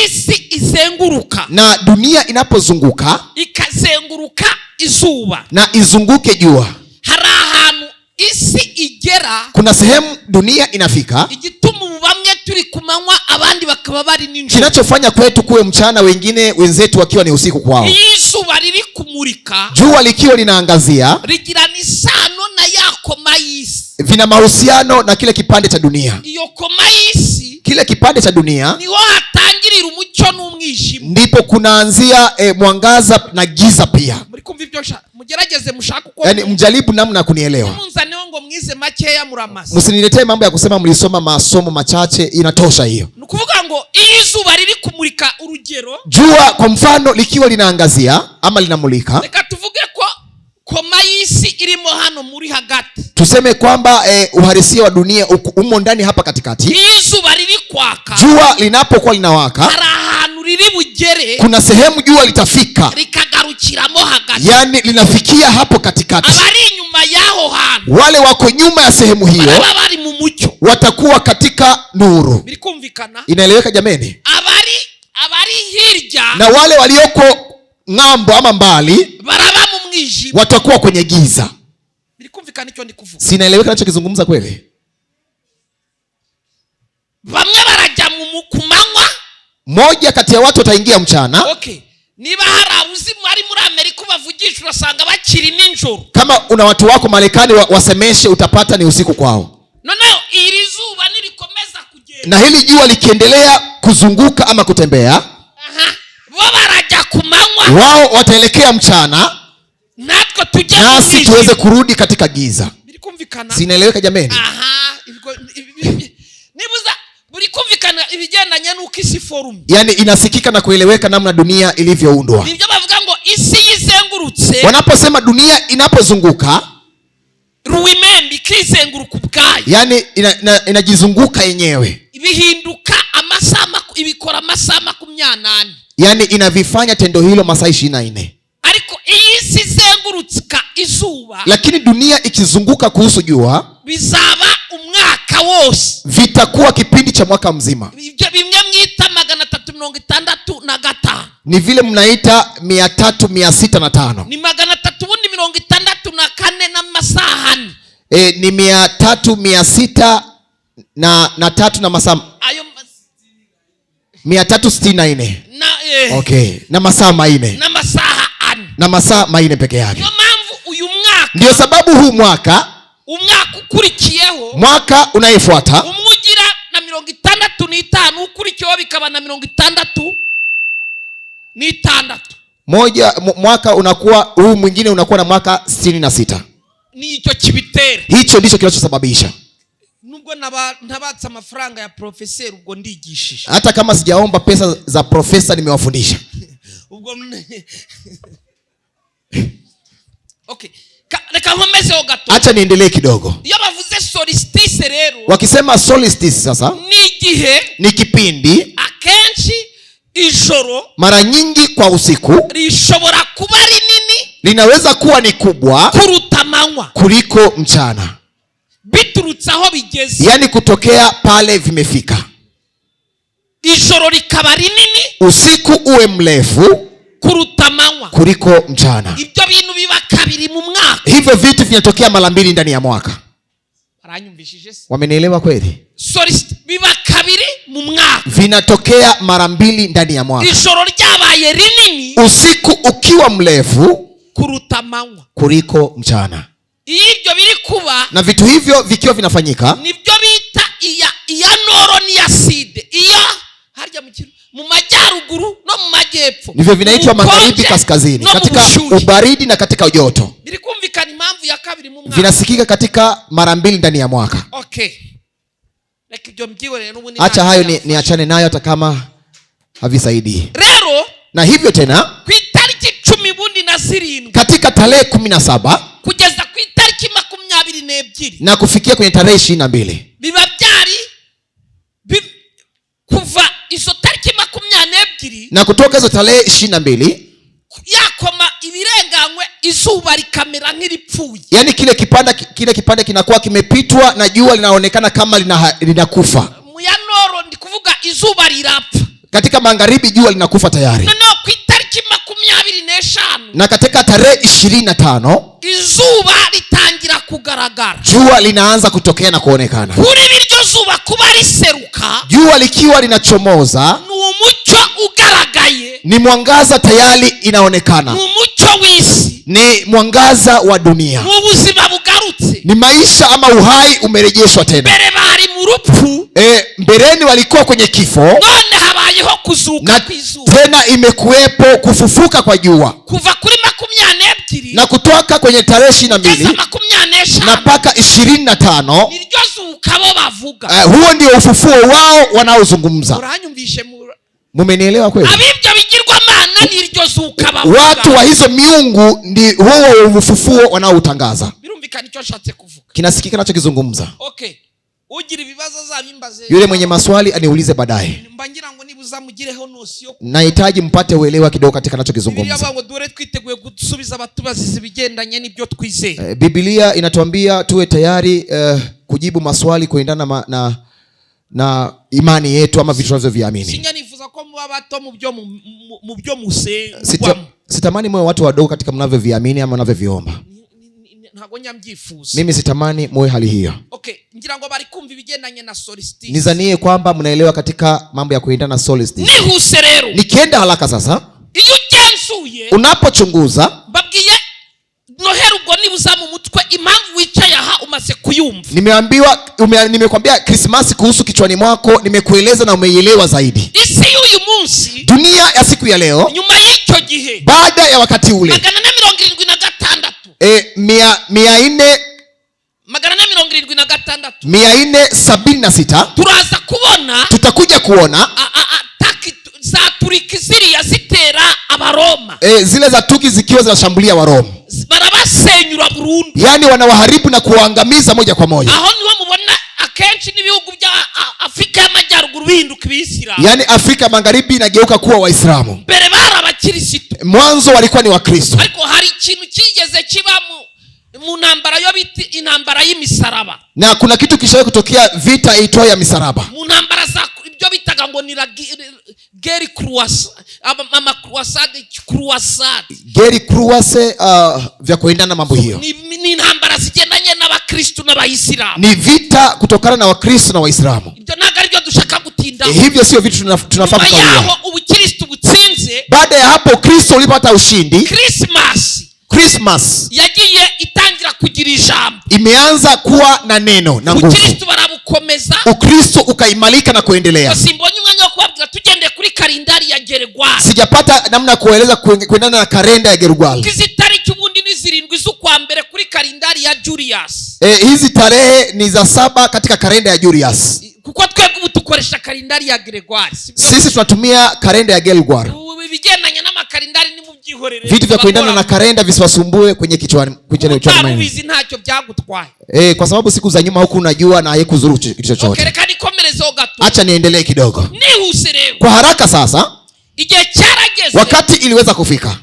Speaker 1: isi izenguruka,
Speaker 2: na dunia inapozunguka
Speaker 1: ikazenguruka izuba
Speaker 2: na izunguke jua,
Speaker 1: hari ahantu isi igera,
Speaker 2: kuna sehemu dunia inafika,
Speaker 1: igituma bamwe turi kumanywa abandi bakaba bari nijoro,
Speaker 2: kinachofanya kwetu kuwe mchana wengine wenzetu wakiwa ni usiku kwao.
Speaker 1: Izuba riri kumurika,
Speaker 2: jua likiwa linaangazia,
Speaker 1: rigira nisano na yakoma isi,
Speaker 2: vina mahusiano na kile kipande cha dunia.
Speaker 1: Iyo koma isi,
Speaker 2: kile kipande cha dunia,
Speaker 1: niho hatangirira umucyo n'umwijima,
Speaker 2: ndipo kunaanzia mwangaza na giza pia.
Speaker 1: Muri kumva ibyo mugerageze mushaka uko,
Speaker 2: yaani mjaribu namna ya kunielewa.
Speaker 1: Munzaneho ngo mwize makeya muramasa.
Speaker 2: Msiniletee mambo ya kusema mlisoma masomo machache, inatosha hiyo.
Speaker 1: Nukuvuga ngo izuba riri kumurika urugero,
Speaker 2: jua kwa mfano likiwa linaangazia ama linamulika,
Speaker 1: reka tuvuge ko koma isi irimo hano muri hagati,
Speaker 2: tuseme kwamba uhalisia wa dunia umo ndani hapa katikati.
Speaker 1: Izuba riri kwaka,
Speaker 2: jua linapokuwa linawaka,
Speaker 1: hari ahantu riri bugere,
Speaker 2: kuna sehemu jua litafika,
Speaker 1: rikagarukiramo hagati,
Speaker 2: yaani linafikia hapo katikati.
Speaker 1: Abari nyuma yaho hantu,
Speaker 2: wale wako nyuma ya sehemu hiyo,
Speaker 1: bari mu mucyo,
Speaker 2: watakuwa katika nuru.
Speaker 1: Birikumvikana?
Speaker 2: Inaeleweka jameni?
Speaker 1: Abari hirya,
Speaker 2: na wale walioko ng'ambo ama mbali,
Speaker 1: baraba mu mwijima,
Speaker 2: watakuwa kwenye giza.
Speaker 1: Birikumvikana icyo ndi kuvuga?
Speaker 2: Sinaeleweka nachokizungumza kweli?
Speaker 1: Bamwe barajya mu kumanywa,
Speaker 2: moja kati ya watu wataingia mchana.
Speaker 1: Okay, niba harabuze kubavugisha urasanga bakiri ninjoro.
Speaker 2: Kama una watu wako Marekani wasemeshe, utapata ni usiku kwao.
Speaker 1: Noneho iri zuba nirikomeza kugenda,
Speaker 2: na hili jua likiendelea kuzunguka ama kutembea,
Speaker 1: bo barajya kumanywa,
Speaker 2: wao wataelekea mchana,
Speaker 1: natwe tujye
Speaker 2: nasi tuweze kurudi katika giza.
Speaker 1: Birikumvikana?
Speaker 2: Sinaeleweka jameni?
Speaker 1: Nibuza buri kumvikana ibigendanye n'uko isi forum,
Speaker 2: yani inasikika na kueleweka namna dunia ilivyoundwa.
Speaker 1: Nibyo bavuga ngo isi yizengurutse,
Speaker 2: wanaposema dunia inapozunguka,
Speaker 1: ruwimembi kizenguruka ubwayo,
Speaker 2: yani inajizunguka yenyewe,
Speaker 1: ibihinduka ibikora amasaha 28,
Speaker 2: yani inavifanya tendo hilo masaa 24.
Speaker 1: Ariko isi izenguruka izuba,
Speaker 2: lakini dunia ikizunguka kuhusu jua,
Speaker 1: bizaba umwaka wose,
Speaker 2: vitakuwa kipindi cha mwaka mzima.
Speaker 1: Ibyo bimwe mwita 365,
Speaker 2: ni vile mnaita 300-605,
Speaker 1: ni 364 na masaha
Speaker 2: ni 300-603 na masaa
Speaker 1: ayo
Speaker 2: 364
Speaker 1: na
Speaker 2: okay, na masaa 4
Speaker 1: na masaha 4
Speaker 2: na masaa 4 peke yake.
Speaker 1: Ndio mambo uyu mwaka,
Speaker 2: ndio sababu huu umwaka
Speaker 1: ukurikiyeho,
Speaker 2: mwaka unayefuata,
Speaker 1: umwugira na 65 ukurikiyeho bikaba na 66
Speaker 2: moja, mwaka unakuwa huu mwingine unakuwa na mwaka 66.
Speaker 1: Ni icyo kibitera,
Speaker 2: hicho ndicho kinachosababisha.
Speaker 1: Nubwo nabatsa amafaranga ya professor ubwo ndigishije,
Speaker 2: hata kama sijaomba pesa za profesa nimewafundisha.
Speaker 1: Ubwo okay, reka nkomezeho gato,
Speaker 2: acha niendelee kidogo.
Speaker 1: Iyo bavuze solstice rero,
Speaker 2: wakisema solstice sasa
Speaker 1: ni igihe,
Speaker 2: ni kipindi,
Speaker 1: akenshi ijoro
Speaker 2: mara nyingi kwa usiku
Speaker 1: lishobora kuba rinini,
Speaker 2: linaweza kuwa ni kubwa
Speaker 1: kuruta amanywa,
Speaker 2: kuliko mchana,
Speaker 1: biturutse aho bigeze,
Speaker 2: yani kutokea pale vimefika.
Speaker 1: Ijoro likaba rinini,
Speaker 2: usiku uwe mrefu
Speaker 1: kuruta amanywa
Speaker 2: kuliko mchana.
Speaker 1: Ibyo bintu biba kabiri mu mwaka,
Speaker 2: hivyo vitu vinatokea mara 2 ndani ya mwaka.
Speaker 1: Aranyumvishije se?
Speaker 2: Wamenielewa kweli?
Speaker 1: Solstice biba kabiri mu mwaka,
Speaker 2: vinatokea mara 2 ndani ya mwaka.
Speaker 1: Ijoro ryabaye rinini,
Speaker 2: usiku ukiwa mrefu
Speaker 1: kuruta amanywa
Speaker 2: kuliko mchana.
Speaker 1: Ibyo biri kuba,
Speaker 2: na vitu hivyo vikiwa vinafanyika,
Speaker 1: nibyo bita iya noro ni acide, iya harya mu majyaruguru no mu majyepfo,
Speaker 2: ndivyo vinaitwa magharibi kaskazini, katika ubaridi na katika joto.
Speaker 1: Biri kumvikana impamvu ya kabiri mu mwaka,
Speaker 2: vinasikika katika mara 2 ndani ya mwaka.
Speaker 1: Okay,
Speaker 2: acha hayo niachane nayo hata kama havisaidii.
Speaker 1: Rero,
Speaker 2: na hivyo tena
Speaker 1: ku itariki 17
Speaker 2: katika tarehe 17
Speaker 1: kugeza ku itariki 22
Speaker 2: na kufikia kwenye tarehe 22,
Speaker 1: biba byari kuva izo tariki 22
Speaker 2: na kutoka hizo tarehe 22
Speaker 1: yakoma ibirenganywe, izuba likamera nk'iripfuye,
Speaker 2: yani kile kipande kinakuwa kimepitwa na jua linaonekana kama linakufa.
Speaker 1: Mu ya noro ndi kuvuga izuba lirapfa,
Speaker 2: katika magharibi jua linakufa tayari.
Speaker 1: No ku itariki 25
Speaker 2: na katika tarehe 25
Speaker 1: izuba litangira kugaragara,
Speaker 2: jua linaanza kutokea na kuonekana.
Speaker 1: Kuri biryo zuba kuba riseruka,
Speaker 2: jua likiwa linachomoza,
Speaker 1: ni umucyo ugaragaye,
Speaker 2: ni mwangaza tayari inaonekana,
Speaker 1: ni umucyo w'isi,
Speaker 2: ni mwangaza wa dunia,
Speaker 1: ni ubuzima bugarutse,
Speaker 2: ni maisha ama uhai umerejeshwa tena.
Speaker 1: Mbere bari mu rupfu,
Speaker 2: mbeleni walikuwa kwenye kifo,
Speaker 1: none habayeho kuzuka kw'izuba,
Speaker 2: tena imekuwepo kufufuka kwa jua.
Speaker 1: Kuva kuri 22
Speaker 2: na kutoka kwenye tarehe 22 na mpaka 25,
Speaker 1: niryo zuka bo bavuga.
Speaker 2: Huo ndio ufufuo wao wanaozungumza.
Speaker 1: Uranyumvishe?
Speaker 2: Mumenielewa kweli?
Speaker 1: Abibyo bigirwa mana niryo zuka bavuga.
Speaker 2: Watu wa hizo miungu ndi huo ufufuo wanaoutangaza.
Speaker 1: Birumvikana icyo nshatse kuvuga,
Speaker 2: kinasikika nachokizungumza.
Speaker 1: Okay, ugira ibibazo zabimbaze,
Speaker 2: yule mwenye maswali aniulize baadaye.
Speaker 1: Mbangira ngo nibuza mugireho nosio,
Speaker 2: nahitaji mpate uelewa kidogo katika nachokizungumza.
Speaker 1: Biblia ngo dore twiteguye gusubiza abatubazizi bigendanye n'ibyo twizeye.
Speaker 2: Biblia inatuambia tuwe tayari kujibu maswali kuendana na imani yetu ama vitu tunavyoviamini.
Speaker 1: Sinya nifuza ko muba bato mu byo musenga.
Speaker 2: Sitamani mwe watu wadogo katika mnavyoviamini ama mnavyoviomba.
Speaker 1: Ntago nyamjifuza.
Speaker 2: Mimi sitamani mwe hali hiyo.
Speaker 1: Okay, ngira ngo bari kumva ibigendanye na solstice.
Speaker 2: Nizanie kwamba mnaelewa katika mambo ya kuendana na solstice.
Speaker 1: Nihuse rero.
Speaker 2: Nikienda haraka sasa.
Speaker 1: Iyo ugenzuye,
Speaker 2: unapochunguza
Speaker 1: babwiye Noheri ubwo nibuza mu mutwe impamvu wicaye aha umaze kuyumva.
Speaker 2: Nimekwambia Christmas kuhusu kichwani mwako, nimekueleza na umeielewa zaidi.
Speaker 1: Isi y'uyu munsi,
Speaker 2: dunia ya siku ya leo,
Speaker 1: nyuma y'icyo gihe,
Speaker 2: baada ya wakati ule 476
Speaker 1: turaza kubona,
Speaker 2: tutakuja kuona
Speaker 1: za Turiki ziriya zitera abaroma,
Speaker 2: zile za Turki zikiwa zinashambulia Waroma,
Speaker 1: barabasenyura burundu,
Speaker 2: yani wanawaharibu na kuangamiza moja kwa moja.
Speaker 1: Aho niho mubona akenshi n'ibihugu bya Afrika y'Amajyaruguru bihinduka Ibisilamu,
Speaker 2: yani Afrika Magharibi inageuka kuwa Waislamu.
Speaker 1: Mbere bara abakirisitu,
Speaker 2: mwanzo walikuwa ni Wakristo,
Speaker 1: ariko hari ikintu kigeze kiba mu ntambara yo biti intambara y'imisaraba,
Speaker 2: na kuna kitu kishawahi kutokea, vita iitwayo ya misaraba.
Speaker 1: Mu ntambara za ibyo bitaga ngo ni Geri Croissant, ama Croissant,
Speaker 2: Geri Croissant, vya kuendana na mambo hiyo.
Speaker 1: Ni ntambara zigendanye n'Abakristo n'Abayisilamu,
Speaker 2: ni vita kutokana na Wakristo na Waislamu.
Speaker 1: Ibyo ntabwo ari byo dushaka gutinda.
Speaker 2: Hivyo sio vitu tunafaa kuelewa.
Speaker 1: Ubukristo butsinze,
Speaker 2: baada ya hapo Kristo ulipata ushindi, Christmas
Speaker 1: yagiye itangira kugira ijambo,
Speaker 2: imeanza kuwa na neno na nguvu.
Speaker 1: Ukristo barabukomeza,
Speaker 2: Ukristo ukaimalika na kuendelea.
Speaker 1: Simbonye umwanya wo kubabwira tugende kuri kalendari ya Gergwari,
Speaker 2: sijapata namna kueleza kuendana na kalenda ya Gergwari.
Speaker 1: Hizi tariki ubundi ni 7 z'ukwa mbere kuri kalendari ya Julius.
Speaker 2: Hizi tarehe ni za 7 katika kalenda ya Julius,
Speaker 1: kuko twebwe ubu dukoresha kalendari ya Gergwari.
Speaker 2: Sisi tunatumia kalenda ya Gergwari.
Speaker 1: Bigendanye n'amakalendari ni mubyihorere,
Speaker 2: vitu vya kuendana na kalenda visiwasumbue kwenye kichwani mwenu.
Speaker 1: Hizi ntacyo byagutwaye,
Speaker 2: kwa sababu siku za nyuma huku unajua na haikuzuru kitu chochote.
Speaker 1: Okay, reka nikomerezo gato,
Speaker 2: acha niendelee kidogo,
Speaker 1: nihuse rero
Speaker 2: kwa haraka. Sasa
Speaker 1: igihe cyarageze,
Speaker 2: wakati iliweza kufika,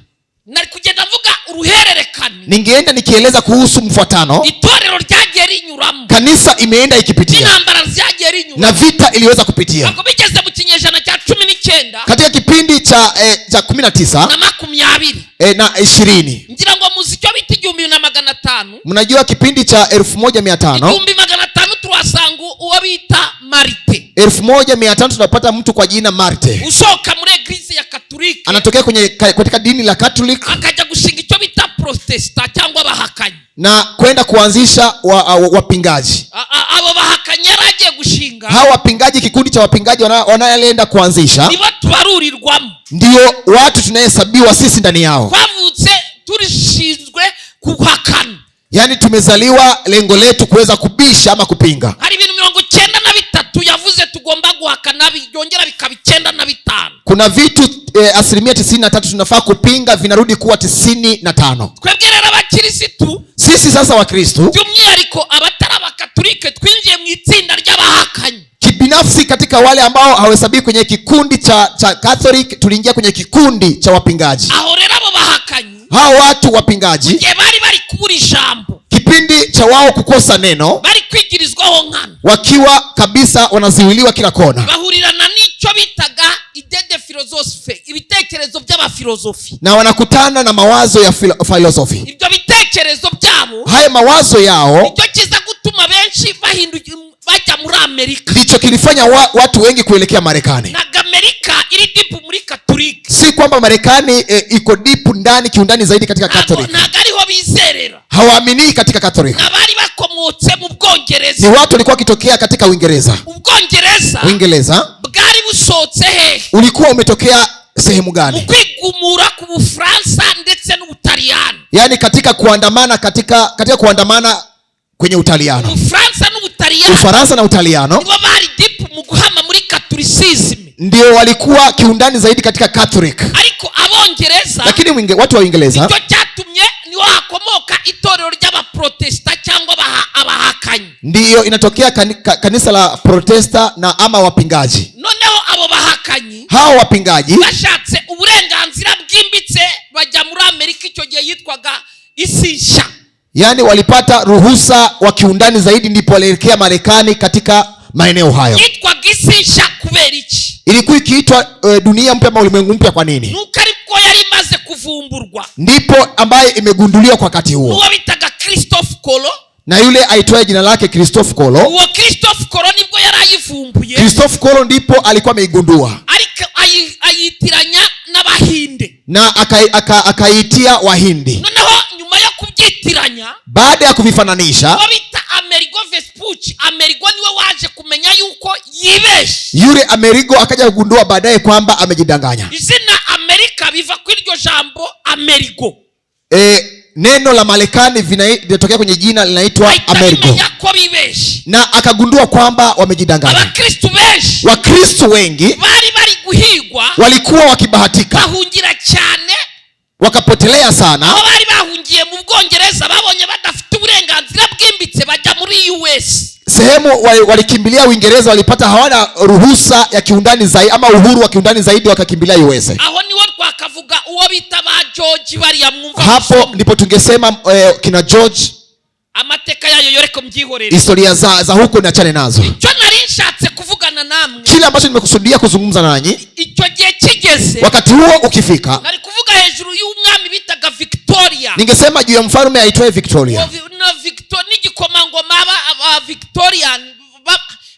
Speaker 1: nari kugenda mvuga uruhererekane,
Speaker 2: ningeenda nikieleza kuhusu mfuatano.
Speaker 1: Itorero ryagiye rinyuramo,
Speaker 2: kanisa imeenda ikipitia,
Speaker 1: intambara ryagiye rinyuramo,
Speaker 2: na vita iliweza kupitia.
Speaker 1: Ako bigeze mu kinyejana cya 19,
Speaker 2: katika kipindi cha 19
Speaker 1: na 20
Speaker 2: na 20,
Speaker 1: ngira ngo muzi cyo bita 1500.
Speaker 2: Mnajua kipindi cha 1500,
Speaker 1: 1500 turasanga uwo bita Marite.
Speaker 2: 1500 tunapata mtu kwa jina Marte,
Speaker 1: usoka muri eglise ya Katoliki,
Speaker 2: anatokea katika dini la Catholic,
Speaker 1: akaja gushinga icyo bita Protestant cyangwa bahakanyi,
Speaker 2: na kwenda kuanzisha wapingaji.
Speaker 1: Abo bahakanyi yaragiye gushinga,
Speaker 2: hao wapingaji, kikundi cha wapingaji wanaoenda kuanzisha,
Speaker 1: nibo tubarurirwamo,
Speaker 2: ndio watu tunahesabiwa sisi ndani yao.
Speaker 1: Twavutse turishinzwe kuhakana,
Speaker 2: yani tumezaliwa lengo letu kuweza kubisha ama kupinga.
Speaker 1: Hari ibintu 93 yavuze tugomba guhakana, byongera bikaba 95.
Speaker 2: Kuna vitu 93% tunafaa kupinga, vinarudi kuwa 95.
Speaker 1: Twebwe rero abakirisitu,
Speaker 2: sisi sasa Wakristo,
Speaker 1: by'umwihariko abatari abakatolike, twinjiye mu itsinda ry'abahakanyi.
Speaker 2: Kibinafsi katika wale ambao hawahesabii kwenye kikundi cha Catholic, tuliingia kwenye kikundi cha wapingaji.
Speaker 1: Aho rero abo bahakanyi,
Speaker 2: hao watu wapingaji,
Speaker 1: bari kubura ijambo,
Speaker 2: kipindi cha wao kukosa neno,
Speaker 1: bari kwigirizwaho nkana,
Speaker 2: wakiwa kabisa wanaziwiliwa kila kona,
Speaker 1: bahurirana n'icyo bitaga idée de philosophie, ibitekerezo by'abafilosofi,
Speaker 2: na wanakutana na mawazo ya philosophy.
Speaker 1: Ibyo bitekerezo byabo,
Speaker 2: haya mawazo yao,
Speaker 1: icyo kiza gutuma benshi bahinduka bajya muri Amerika,
Speaker 2: ndicho kilifanya watu wengi kuelekea Marekani.
Speaker 1: Na Amerika iri deep muri Catholic,
Speaker 2: si kwamba Marekani iko deep ndani, kiundani zaidi katika Catholic.
Speaker 1: Nagariho bizerera,
Speaker 2: hawaamini katika Catholic.
Speaker 1: Nabari bakomotse mu Bwongereza,
Speaker 2: ni watu walikuwa kitokea katika Uingereza. Uingereza
Speaker 1: bwari busotse he,
Speaker 2: ulikuwa umetokea sehemu gani?
Speaker 1: Ukwigumura ku Bufaransa ndetse n'Ubutaliyani,
Speaker 2: yani katika kuandamana katika kuandamana kwenye Utaliano. Ufaransa na Utaliano
Speaker 1: nibo bari deep mu guhama muri Catholicism,
Speaker 2: ndio walikuwa kiundani zaidi katika Catholic.
Speaker 1: Ariko Abongereza,
Speaker 2: lakini watu wa Uingereza,
Speaker 1: icyo cyatumye niho hakomoka itorero ry'Abaprotesta cyangwa abahakanyi,
Speaker 2: ndio inatokea kanisa la Protesta na ama wapingaji.
Speaker 1: Noneho abo bahakanyi,
Speaker 2: hao wapingaji,
Speaker 1: bashatse uburenganzira bwimbitse bajya muri Amerika, icyo gihe yitwaga Isisha,
Speaker 2: yani walipata ruhusa wa kiundani zaidi, ndipo walielekea Marekani katika maeneo hayo.
Speaker 1: Yitwaga Isisha kubera iki?
Speaker 2: Ilikuwa ikiitwa dunia mpya ama ulimwengu mpya. Kwa nini?
Speaker 1: Nuko ariko yari imaze kuvumburwa,
Speaker 2: ndipo ambaye imegunduliwa kwa wakati huo,
Speaker 1: uwo bitaga Christophe Colomb,
Speaker 2: na yule aitwaye jina lake Christophe Colomb.
Speaker 1: Uwo Christophe Colomb nibwo yari ayivumbuye.
Speaker 2: Christophe Colomb ndipo alikuwa ameigundua,
Speaker 1: ariko ayitiranya n'Abahinde,
Speaker 2: na akaitia Wahindi.
Speaker 1: Noneho nyuma yo kubyitiranya,
Speaker 2: baada ya kuvifananisha,
Speaker 1: bita Amerigo Vespucci, Amerigo niwe waje kumenya yuko yibeshe.
Speaker 2: Yule Amerigo akaja kugundua baadaye kwamba amejidanganya.
Speaker 1: Izina Amerika biva kwa iryo jambo Amerigo.
Speaker 2: Neno la Marekani vinatokea kwenye jina linaitwa Amerigo. Na akagundua kwamba wamejidanganya. Wakristo wengi walikuwa wakibahatika,
Speaker 1: bahungira cyane,
Speaker 2: wakapotelea sana.
Speaker 1: Aho bari bahungiye mu Bwongereza babonye badafite uburenganzira bwimbitse bajya muri US.
Speaker 2: Sehemu walikimbilia Uingereza, walipata hawana ruhusa ya kiundani zaidi ama uhuru wa kiundani zaidi, wakakimbilia US.
Speaker 1: Aho niwo twakavuga uwo bita ba George bari ya mwumva.
Speaker 2: Hapo ndipo tungesema kina George,
Speaker 1: amateka yayo yoreko mbyihorere,
Speaker 2: historia za huko na chane nazo.
Speaker 1: Icyo nari nshatse kuvugana namwe,
Speaker 2: kile ambacho nimekusudia kuzungumza nanyi,
Speaker 1: icyo gihe kigeze,
Speaker 2: wakati huo ukifika,
Speaker 1: nari kuvuga hejuru y'umwami bitaga Victoria.
Speaker 2: Ningesema juu ya mfalme aitwaye Victoria.
Speaker 1: Na Victoria n'igikomangoma Victoria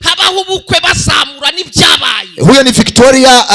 Speaker 1: habaho ubukwe basamura n'ibyabaye.
Speaker 2: Huyo ni Victoria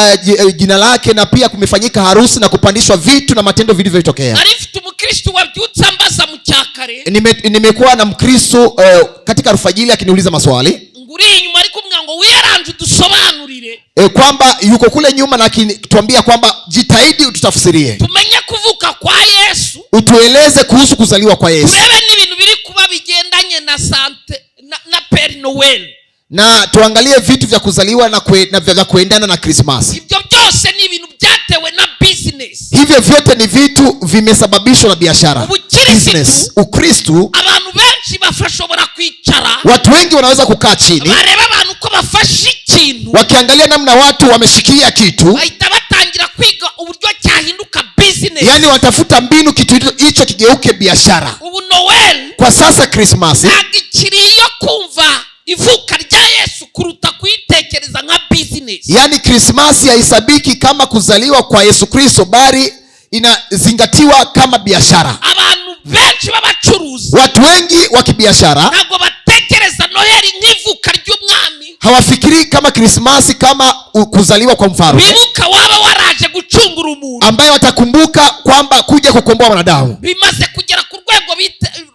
Speaker 2: jina lake, na pia kumefanyika harusi na kupandishwa vitu na matendo vilivyotokea.
Speaker 1: Narifutu Mkristo wabyutsa mbaza mu cyakare.
Speaker 2: Nimekuwa na Mkristo katika alfajiri akiniuliza maswali.
Speaker 1: Nguri inyuma ariko mwango wiranje dusobanurire.
Speaker 2: Kwamba yuko kule nyuma na akituambia kwamba jitahidi ututafsirie.
Speaker 1: Tumenye kuvuka kwa Yesu.
Speaker 2: Utueleze kuhusu kuzaliwa kwa Yesu.
Speaker 1: Urebe n'ibintu biri kuba bigendanye na sante na Père Noel.
Speaker 2: Na tuangalie vitu vya kuzaliwa na vya kuendana na Christmas.
Speaker 1: Ibyo byose ni ibintu byatewe na business.
Speaker 2: Hivyo vyote ni vitu vimesababishwa na biashara. Business. Ukristo,
Speaker 1: abantu benshi bafashobora kwicara,
Speaker 2: watu wengi wanaweza kukaa chini,
Speaker 1: bareba abantu ko bafashe ikintu,
Speaker 2: wakiangalia namna watu wameshikilia kitu,
Speaker 1: bahita batangira kwiga uburyo cyahinduka business.
Speaker 2: Yani watafuta mbinu kitu hicho kigeuke biashara.
Speaker 1: Ubu Noel,
Speaker 2: kwa sasa Christmas,
Speaker 1: agikiriyo kumva ivuka rya Yesu kuruta kuitekereza nka business.
Speaker 2: Yani Christmas haisabiki kama kuzaliwa kwa Yesu Kristo, bali inazingatiwa kama biashara.
Speaker 1: Abantu benshi b'abacuruzi,
Speaker 2: watu wengi wa kibiashara,
Speaker 1: ntabwo batekereza Noel nk'ivuka ry'umwami.
Speaker 2: Hawafikiri kama Christmas kama kuzaliwa kwa mfalme.
Speaker 1: Bibuka waba waraje gucungura umuntu,
Speaker 2: ambaye watakumbuka kwamba kuja kukomboa wanadamu.
Speaker 1: Bimaze kugera ku rwego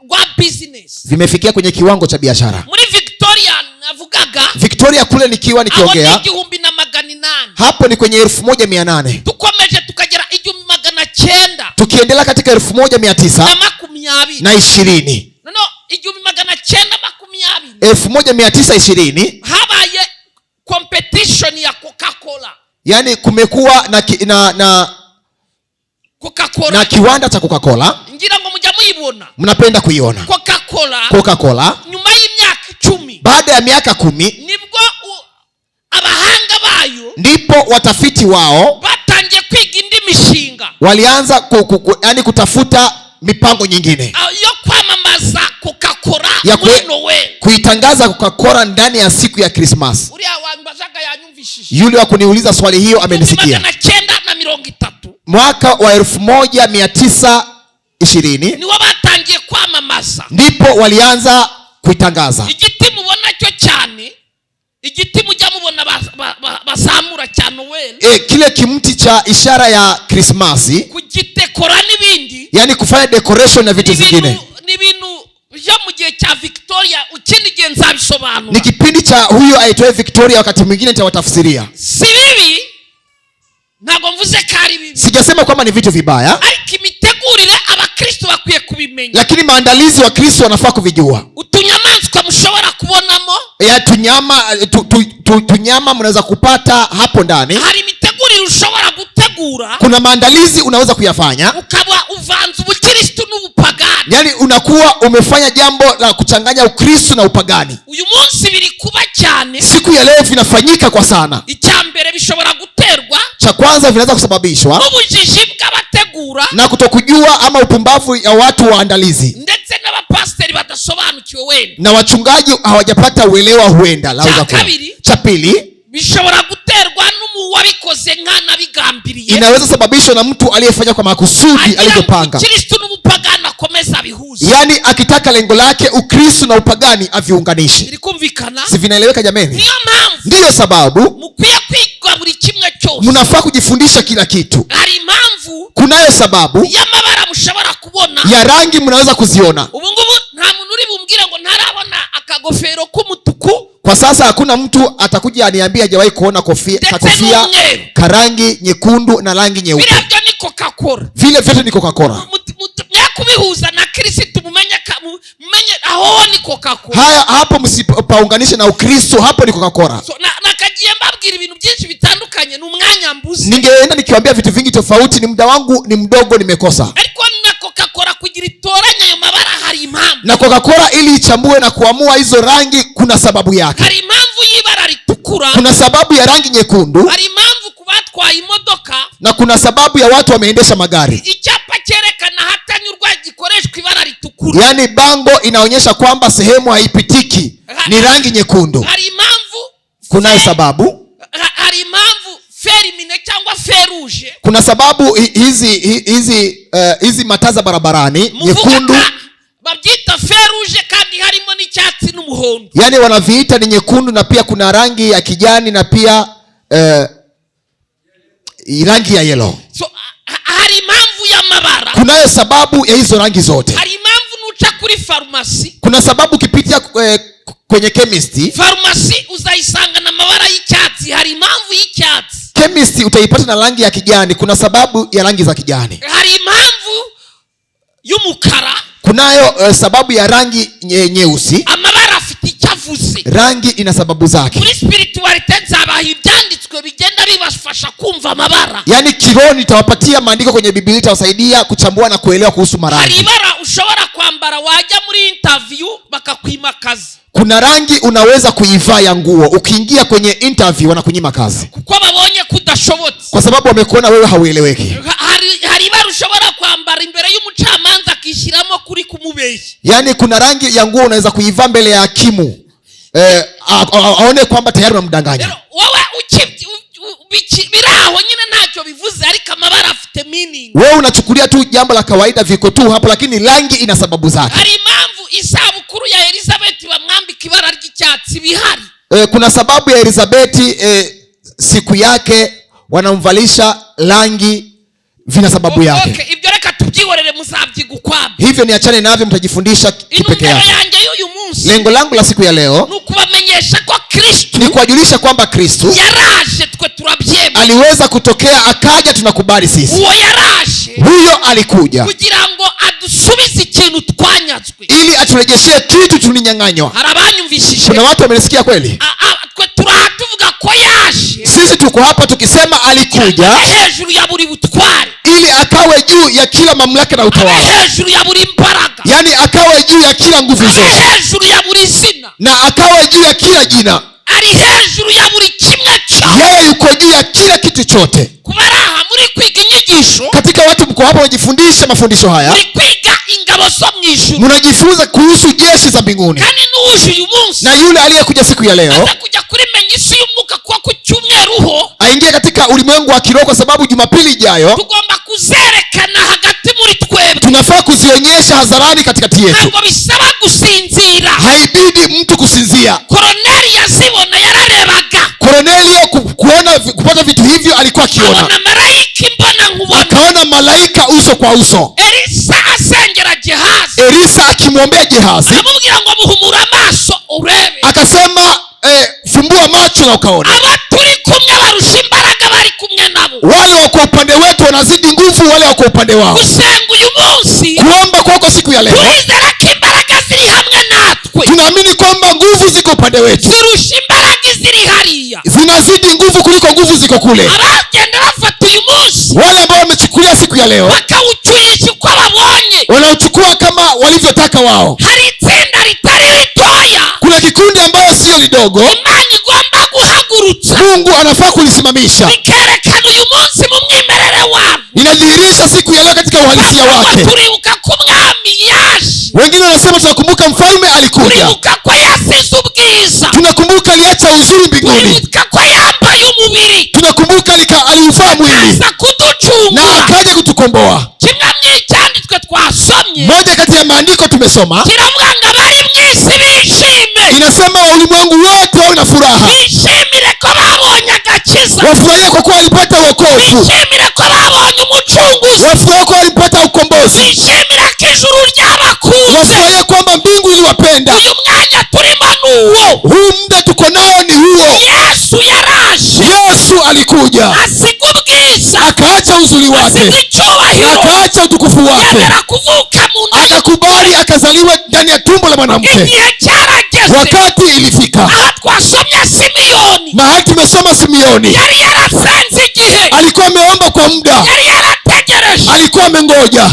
Speaker 1: rwa business,
Speaker 2: vimefikia kwenye kiwango cha biashara.
Speaker 1: Muri Victoria navugaga,
Speaker 2: Victoria kule nikiongea,
Speaker 1: hapo ni 1800,
Speaker 2: hapo ni kwenye 1800.
Speaker 1: Tukomeje tukagera 1900,
Speaker 2: tukiendelea katika 1920.
Speaker 1: No
Speaker 2: 1920
Speaker 1: habaye competition ya Coca-Cola.
Speaker 2: Yani kumekuwa na
Speaker 1: Coca-Cola,
Speaker 2: na kiwanda cha Coca-Cola.
Speaker 1: Ngira ngo mujya muyibona,
Speaker 2: mnapenda kuiona Coca-Cola.
Speaker 1: Nyuma y'imyaka 10,
Speaker 2: baada ya miaka 10,
Speaker 1: nibwo abahanga bayo,
Speaker 2: ndipo watafiti wao
Speaker 1: batangiye kwiga indi mishinga,
Speaker 2: walianza yani kutafuta mipango nyingine
Speaker 1: yo kwamamaza Coca-Cola muri Noel,
Speaker 2: kuitangaza Coca-Cola ndani ya siku ya Christmas.
Speaker 1: Uriya wambazaga yanyumvishije,
Speaker 2: yule wa kuniuliza swali hiyo amenisikia.
Speaker 1: 1930,
Speaker 2: mwaka wa 1920
Speaker 1: niwo batangiye kwamamaza,
Speaker 2: ndipo walianza kuitangaza.
Speaker 1: Igiti mubona cyo cyane, igiti mujya mubona basamura cya Noel,
Speaker 2: kile kimti cha ishara ya Christmas,
Speaker 1: kugitekora n'ibindi,
Speaker 2: yani kufanya decoration na vitu zingine.
Speaker 1: Ni bintu byo mu gihe cya Victoria, ukindi gihe nzabisobanura.
Speaker 2: Ni kipindi cha huyo aitwaye Victoria, wakati mwingine nitawatafsiria.
Speaker 1: Si bibi, ntabwo mvuze kari bibi,
Speaker 2: sijasema kwamba ni vitu vibaya,
Speaker 1: ariko imitegurire Abakristo bakwiye kubimenya,
Speaker 2: lakini maandalizi wa Kristo wanafaa kuvijua.
Speaker 1: Utunyamaswa mushobora kubonamo,
Speaker 2: ya tunyama mnaweza kupata hapo ndani.
Speaker 1: Hari imitegurire ushobora gutegura,
Speaker 2: kuna maandalizi unaweza kuyafanya,
Speaker 1: ukaba uvanze ubukristo n'ubupagani,
Speaker 2: yani unakuwa umefanya jambo la kuchanganya Ukristo na upagani.
Speaker 1: Uyu munsi biri kuba cyane,
Speaker 2: siku ya leo vinafanyika kwa sana.
Speaker 1: Icyambere bishobora guterwa,
Speaker 2: cha kwanza vinaweza kusababishwa
Speaker 1: n'ubujiji bw'abategura
Speaker 2: na kutokujua ama upumbavu ya watu waandalizi,
Speaker 1: ndetse n'abapasteri badasobanukiwe wenda,
Speaker 2: na wachungaji hawajapata uelewa huenda lauza kwa. Cha pili,
Speaker 1: bishobora guterwa n'umuwabikoze nkana bigambiriye,
Speaker 2: inaweza sababishwa na mtu aliyefanya kwa makusudi alivyopanga,
Speaker 1: Kristo n'ubupagani akomeza bihuza,
Speaker 2: yani akitaka lengo lake Ukristo na upagani aviunganishe.
Speaker 1: Birikumvikana?
Speaker 2: Si vinaeleweka jameni?
Speaker 1: Niyo mpamvu,
Speaker 2: ndiyo sababu
Speaker 1: mukwiye kwiga buri kimwe cyose, byose.
Speaker 2: Mnafaa kujifundisha kila kitu.
Speaker 1: Hari impamvu
Speaker 2: Kunayo sababu
Speaker 1: y'amabara mushobora kubona,
Speaker 2: ya rangi mnaweza kuziona.
Speaker 1: ubu ngubu nta muntu uri bumbwire ngo ntarabona akagofero k'umutuku.
Speaker 2: Kwa sasa hakuna mtu atakuja aniambia hajawahi kuona kofia karangi nyekundu na rangi nyeupe.
Speaker 1: Vile byo ni Coca-Cola.
Speaker 2: Vile vyote ni Coca-Cola.
Speaker 1: Myakubihuza na Kristo mumenye aho ni Coca-Cola.
Speaker 2: Haya hapo msipaunganishe na Ukristo, hapo ni Coca-Cola.
Speaker 1: So nakagiye mbabwira ibintu byinshi bitandukanye n'umwanya mbuzi.
Speaker 2: Ningeenda nikiwaambia vitu vingi tofauti, ni muda wangu ni mdogo, nimekosa.
Speaker 1: Ariko na Coca-Cola kugira itoranya ayo mabara hari impamvu.
Speaker 2: Na Coca-Cola ili ichambue na kuamua hizo rangi kuna sababu yake.
Speaker 1: Hari impamvu y'ibara ritukura.
Speaker 2: Kuna sababu ya rangi nyekundu.
Speaker 1: Hari impamvu kubatwaye imodoka.
Speaker 2: Na kuna sababu ya watu wameendesha magari.
Speaker 1: Icyapa cyerekana hatanyurwa gikoreshwa ibara ritukura.
Speaker 2: Yaani bango inaonyesha kwamba sehemu haipitiki ni rangi nyekundu.
Speaker 1: Hari impamvu.
Speaker 2: Kunayo sababu.
Speaker 1: Hari impamvu ferimine cyangwa feruje.
Speaker 2: Kuna sababu hizi mataa za barabarani nyekundu
Speaker 1: babyita feruje kandi harimo n'icyatsi n'umuhondo.
Speaker 2: Yaani wanaviita ni nyekundu na pia kuna rangi ya kijani na pia rangi ya yellow.
Speaker 1: So hari impamvu y'amabara.
Speaker 2: Kunayo sababu ya hizo rangi zote.
Speaker 1: Hari impamvu nuca kuri farumasi.
Speaker 2: Kuna sababu ukipitia kwenye chemist.
Speaker 1: Farumasi uzayisanga na mabara y'icyatsi, hari impamvu y'icyatsi.
Speaker 2: Chemist utaipata na rangi ya kijani, kuna sababu ya rangi za kijani.
Speaker 1: Hari impamvu y'umukara.
Speaker 2: Kunayo sababu ya rangi nyeusi.
Speaker 1: Amabara afite icyavuze.
Speaker 2: Rangi ina sababu zake.
Speaker 1: Muri spirituality nzabaha ibyanditswe bigenda bibafasha kumva amabara.
Speaker 2: Yaani kiroho nitawapatia maandiko kwenye Biblia itawasaidia kuchambua na kuelewa kuhusu marangi.
Speaker 1: Hari ibara ushobora kwambara wajya muri interview bakakwima kazi.
Speaker 2: Kuna rangi unaweza kuivaa ya nguo, ukiingia kwenye interview wanakunyima kazi.
Speaker 1: Kuko babonye kudashobotse.
Speaker 2: Kwa sababu wamekuona wewe haueleweki.
Speaker 1: Hari ibara ushobora kwambara imbere y'umucamanza akishiramo kuri kumubeshya.
Speaker 2: Yaani kuna rangi ya nguo unaweza kuivaa mbele ya hakimu. Aone kwamba tayari unamdanganya.
Speaker 1: Wewe biraho nyine ntacyo bivuze ariko amabara afite meaning.
Speaker 2: Wewe unachukulia tu jambo la kawaida viko tu hapo, lakini rangi ina sababu zake.
Speaker 1: Hari impamvu isabukuru ya Elizabeth bamwambika ibara ry'icyatsi bihari.
Speaker 2: Kuna sababu ya Elizabeth siku yake wanamvalisha rangi, vina sababu yake.
Speaker 1: Okay, ibyo reka tubyihorere muzabyiga ukwabo.
Speaker 2: Hivyo niachane navyo, mtajifundisha kipekee yake. Lengo langu la siku ya leo
Speaker 1: nukubamenyesha kwa Kristo,
Speaker 2: ni kuwajulisha kwamba Kristo
Speaker 1: yaraje, twe turabyemera.
Speaker 2: Aliweza kutokea akaja, tunakubali sisi.
Speaker 1: Uwo yaraje,
Speaker 2: huyo alikuja
Speaker 1: kugira ngo adusubize ikintu twanyazwe,
Speaker 2: ili aturejeshe kitu tulinyang'anywa.
Speaker 1: Harabanyumvishije.
Speaker 2: Kuna watu wamenisikia kweli?
Speaker 1: Twe turatuvuga ko yaje.
Speaker 2: Sisi tuko hapa tukisema alikuja
Speaker 1: hejuru ya buri butware,
Speaker 2: ili akawe juu ya kila mamlaka na utawala.
Speaker 1: Hejuru ya buri mbaraga.
Speaker 2: Yaani akawe juu ya kila nguvu zote.
Speaker 1: Hejuru ya buri zina.
Speaker 2: Na akawe juu ya kila jina.
Speaker 1: Ari hejuru ya buri kimwe cyo.
Speaker 2: Yeye yuko juu ya kila kitu chote.
Speaker 1: Kubaraha muri kwiga inyigisho.
Speaker 2: Katika watu mko hapa mnajifundisha mafundisho haya.
Speaker 1: Muri kwiga ingabo zo mwijuru.
Speaker 2: Mnajifunza kuhusu jeshi za mbinguni.
Speaker 1: Kandi n'uje uyu munsi.
Speaker 2: Na yule aliyekuja siku ya leo
Speaker 1: atakuja kurimenya isi y'umwuka kwa kucyumweru ho.
Speaker 2: Aingie katika ulimwengu wa kiroho, kwa sababu Jumapili ijayo
Speaker 1: tugomba kuzerekana hagati muri twebwe.
Speaker 2: Tunafaa kuzionyesha hadharani katikati yetu.
Speaker 1: Ntabwo bisaba gusinzira.
Speaker 2: Haibidi mtu kusinzia.
Speaker 1: Kornelio yazibona yararebaga.
Speaker 2: Kornelio kupata vitu hivyo alikuwa akiona. Akaona malaika uso kwa uso.
Speaker 1: Elisa asengera Gehazi.
Speaker 2: Elisa akimwombea Gehazi.
Speaker 1: Akamubwira ngo muhumura amaso urebe.
Speaker 2: Akasema fumbua macho na ukaona.
Speaker 1: Aba turi kumwe barusha imbaraga bari kumwe nabo.
Speaker 2: Wale wako upande wetu wanazidi nguvu wale wako upande wao.
Speaker 1: Gusenga uyu munsi.
Speaker 2: Kuomba kwako siku ya leo.
Speaker 1: Tuizera ko imbaraga ziri hamwe natwe.
Speaker 2: Tunaamini kwamba nguvu ziko upande wetu.
Speaker 1: Zirusha imbaraga ziri hariya.
Speaker 2: Zinazidi nguvu kuliko nguvu ziko kule.
Speaker 1: Abagenda bafata uyu munsi.
Speaker 2: Wale ambao wamechukulia siku ya leo.
Speaker 1: Bakawucyuhisha uko babonye.
Speaker 2: Wanauchukua kama walivyotaka wao.
Speaker 1: Hari itsinda ritari ritoya.
Speaker 2: Kuna kikundi ambayo sio lidogo.
Speaker 1: Imana igomba guhagurutsa.
Speaker 2: Mungu anafaa kulisimamisha.
Speaker 1: Bikerekana uyu munsi mu mwimerere wabo.
Speaker 2: Inadhihirisha siku ya leo katika uhalisia wake.
Speaker 1: Turibuka ko umwami yaje.
Speaker 2: Wengine wanasema tunakumbuka mfalme alikuja.
Speaker 1: Turibuka ko yasize ubwiza.
Speaker 2: Tunakumbuka aliacha uzuri mbinguni.
Speaker 1: Turibuka ko yambaye umubiri.
Speaker 2: Tunakumbuka aliuvaa mwili.
Speaker 1: Asa kuducunga.
Speaker 2: Na akaja kutukomboa.
Speaker 1: Kimwe mw'icyanditswe twasomye.
Speaker 2: Moja kati ya maandiko tumesoma.
Speaker 1: Kiravuga ngo abari mw'isi bishime.
Speaker 2: Inasema ulimwengu wote wawe na furaha.
Speaker 1: Bishimire ko babonye agakiza.
Speaker 2: Wafurahie kwa kuwa walipata wokovu,
Speaker 1: bishimire ko babonye umucunguzi,
Speaker 2: wafurahi ko walipata ukombozi,
Speaker 1: bishimire ko ijuru ryabakunze,
Speaker 2: wafurahi kwamba mbingu iliwapenda.
Speaker 1: uyu mwanya turimo nuwo,
Speaker 2: Huu muda tuko nao ni huo.
Speaker 1: Yesu yaraje,
Speaker 2: Yesu alikuja
Speaker 1: asiga ubwiza,
Speaker 2: akaacha uzuri wake,
Speaker 1: asiga icyubahiro,
Speaker 2: akaacha utukufu wake,
Speaker 1: yemera kuvuka mu nda,
Speaker 2: akakubali akazaliwa ndani ya tumbo la mwanamke.
Speaker 1: igihe cyarageze,
Speaker 2: Wakati ilifika,
Speaker 1: aha twasomye Simiyoni,
Speaker 2: mahali tumesoma Simeoni
Speaker 1: yari yarasenze igihe,
Speaker 2: alikuwa ameomba kwa muda,
Speaker 1: yari yarategereje,
Speaker 2: alikuwa amengoja,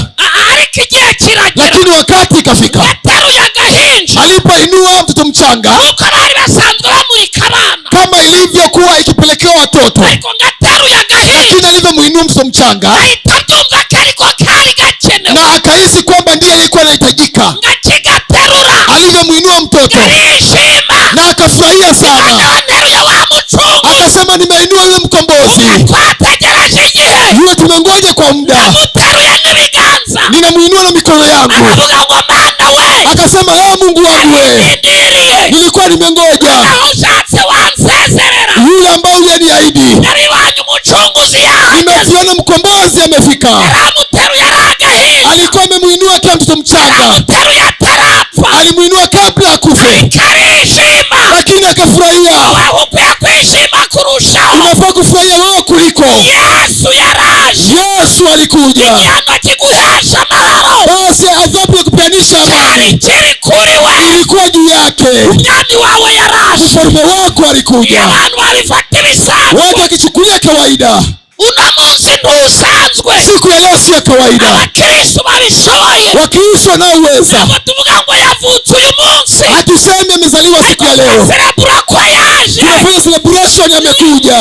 Speaker 1: ariko igihe kiragera,
Speaker 2: lakini wakati ikafika,
Speaker 1: yateruye agahinja,
Speaker 2: alipoinua mtoto mchanga
Speaker 1: kuko bari basanzwe bamurika abana,
Speaker 2: kama ilivyokuwa ikipelekewa watoto,
Speaker 1: ariko ngateruye agahinja,
Speaker 2: lakini alivyomuinua mtoto mchanga
Speaker 1: ahita abyumva ko ariko kari gakenewe,
Speaker 2: na akahisi kwamba ndiye alikuwa anahitajika.
Speaker 1: ngakigaterura,
Speaker 2: Alivyomuinua mtoto
Speaker 1: arishima,
Speaker 2: na akafurahia sana,
Speaker 1: aneruye wa mucunguzi,
Speaker 2: akasema nimeinua yule mkombozi,
Speaker 1: twategereje igihe,
Speaker 2: yule tumengoja kwa muda,
Speaker 1: muteruye n'ibiganza,
Speaker 2: ninamuinua na mikono yangu.
Speaker 1: aravuga ngo mana we,
Speaker 2: Akasema Mungu wangu we,
Speaker 1: ndindiriye,
Speaker 2: nilikuwa nimengoja
Speaker 1: aho ushatse wansezerera,
Speaker 2: yule ambaye uliyeniahidi.
Speaker 1: naribonye umucunguzi yahageze,
Speaker 2: Nimeona mkombozi amefika.
Speaker 1: aramuteruye aragahinja,
Speaker 2: Alikuwa amemuinua kama mtoto mchanga,
Speaker 1: aramuteruye atarapfa,
Speaker 2: alimuinua kabla akufe,
Speaker 1: karishima,
Speaker 2: lakini akafurahia.
Speaker 1: wewe ukwiye kwishima kurushaho,
Speaker 2: Unafaa kufurahia wewe kuliko.
Speaker 1: Yesu yaraje,
Speaker 2: Yesu alikuja,
Speaker 1: igihano kiguhesha amahoro
Speaker 2: basi adhabu ya kupianisha amani
Speaker 1: kiri kuri we,
Speaker 2: ilikuwa juu yake.
Speaker 1: umwami wawe yaraje,
Speaker 2: Mfalme wako alikuja,
Speaker 1: abantu babifata ibisanzwe,
Speaker 2: watu wakichukulia kawaida.
Speaker 1: uno munsi ntusanzwe,
Speaker 2: Siku ya leo si ya kawaida.
Speaker 1: abakristo babishoboye,
Speaker 2: Wakristo wanaoweza,
Speaker 1: ntabwo tuvuga ngo yavutse uyu munsi,
Speaker 2: hatusemi amezaliwa siku ya leo,
Speaker 1: serebura ko yaje,
Speaker 2: tunafanya celebration, amekuja.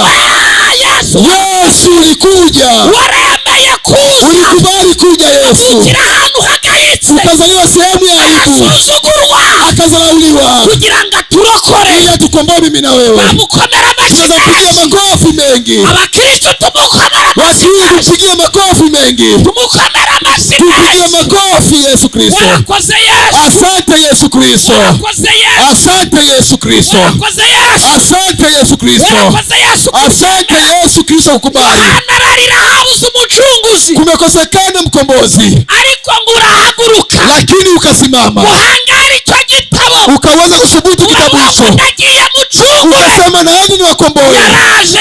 Speaker 1: Yesu
Speaker 2: Yesu ulikuja,
Speaker 1: waremeye kuza,
Speaker 2: ulikubali kuja. Yesu
Speaker 1: kira ahantu hagayitse,
Speaker 2: ukazaliwa sehemu ya aibu,
Speaker 1: asuzugurwa,
Speaker 2: akazalauliwa
Speaker 1: kugira ngo aturokore,
Speaker 2: ili atukomboe mimi na wewe.
Speaker 1: bamukomera amashyi
Speaker 2: Tunapiga
Speaker 1: menshi,
Speaker 2: makofi mengi,
Speaker 1: abakristo tumukomera amashyi
Speaker 2: Wakristo
Speaker 1: menshi,
Speaker 2: tupigie makofi mengi,
Speaker 1: tumukomera amashyi
Speaker 2: tupigie
Speaker 1: menshi,
Speaker 2: makofi. Yesu Kristo,
Speaker 1: warakoze Yesu,
Speaker 2: asante Yesu Kristo,
Speaker 1: warakoze Yesu,
Speaker 2: asante Yesu Kristo,
Speaker 1: warakoze Yesu,
Speaker 2: asante Yesu Kristo,
Speaker 1: warakoze Yesu,
Speaker 2: asante Yesu Kristo. Ukubali
Speaker 1: anararira habuze umucunguzi,
Speaker 2: kumekosekana mkombozi,
Speaker 1: ariko ngo urahaguruka,
Speaker 2: lakini ukasimama,
Speaker 1: uhangara icyo gitabo,
Speaker 2: ukaweza kuthubutu kitabu hicho,
Speaker 1: ndagiye mucungure,
Speaker 2: ukasema naeni ni wakomboe.
Speaker 1: yaraje,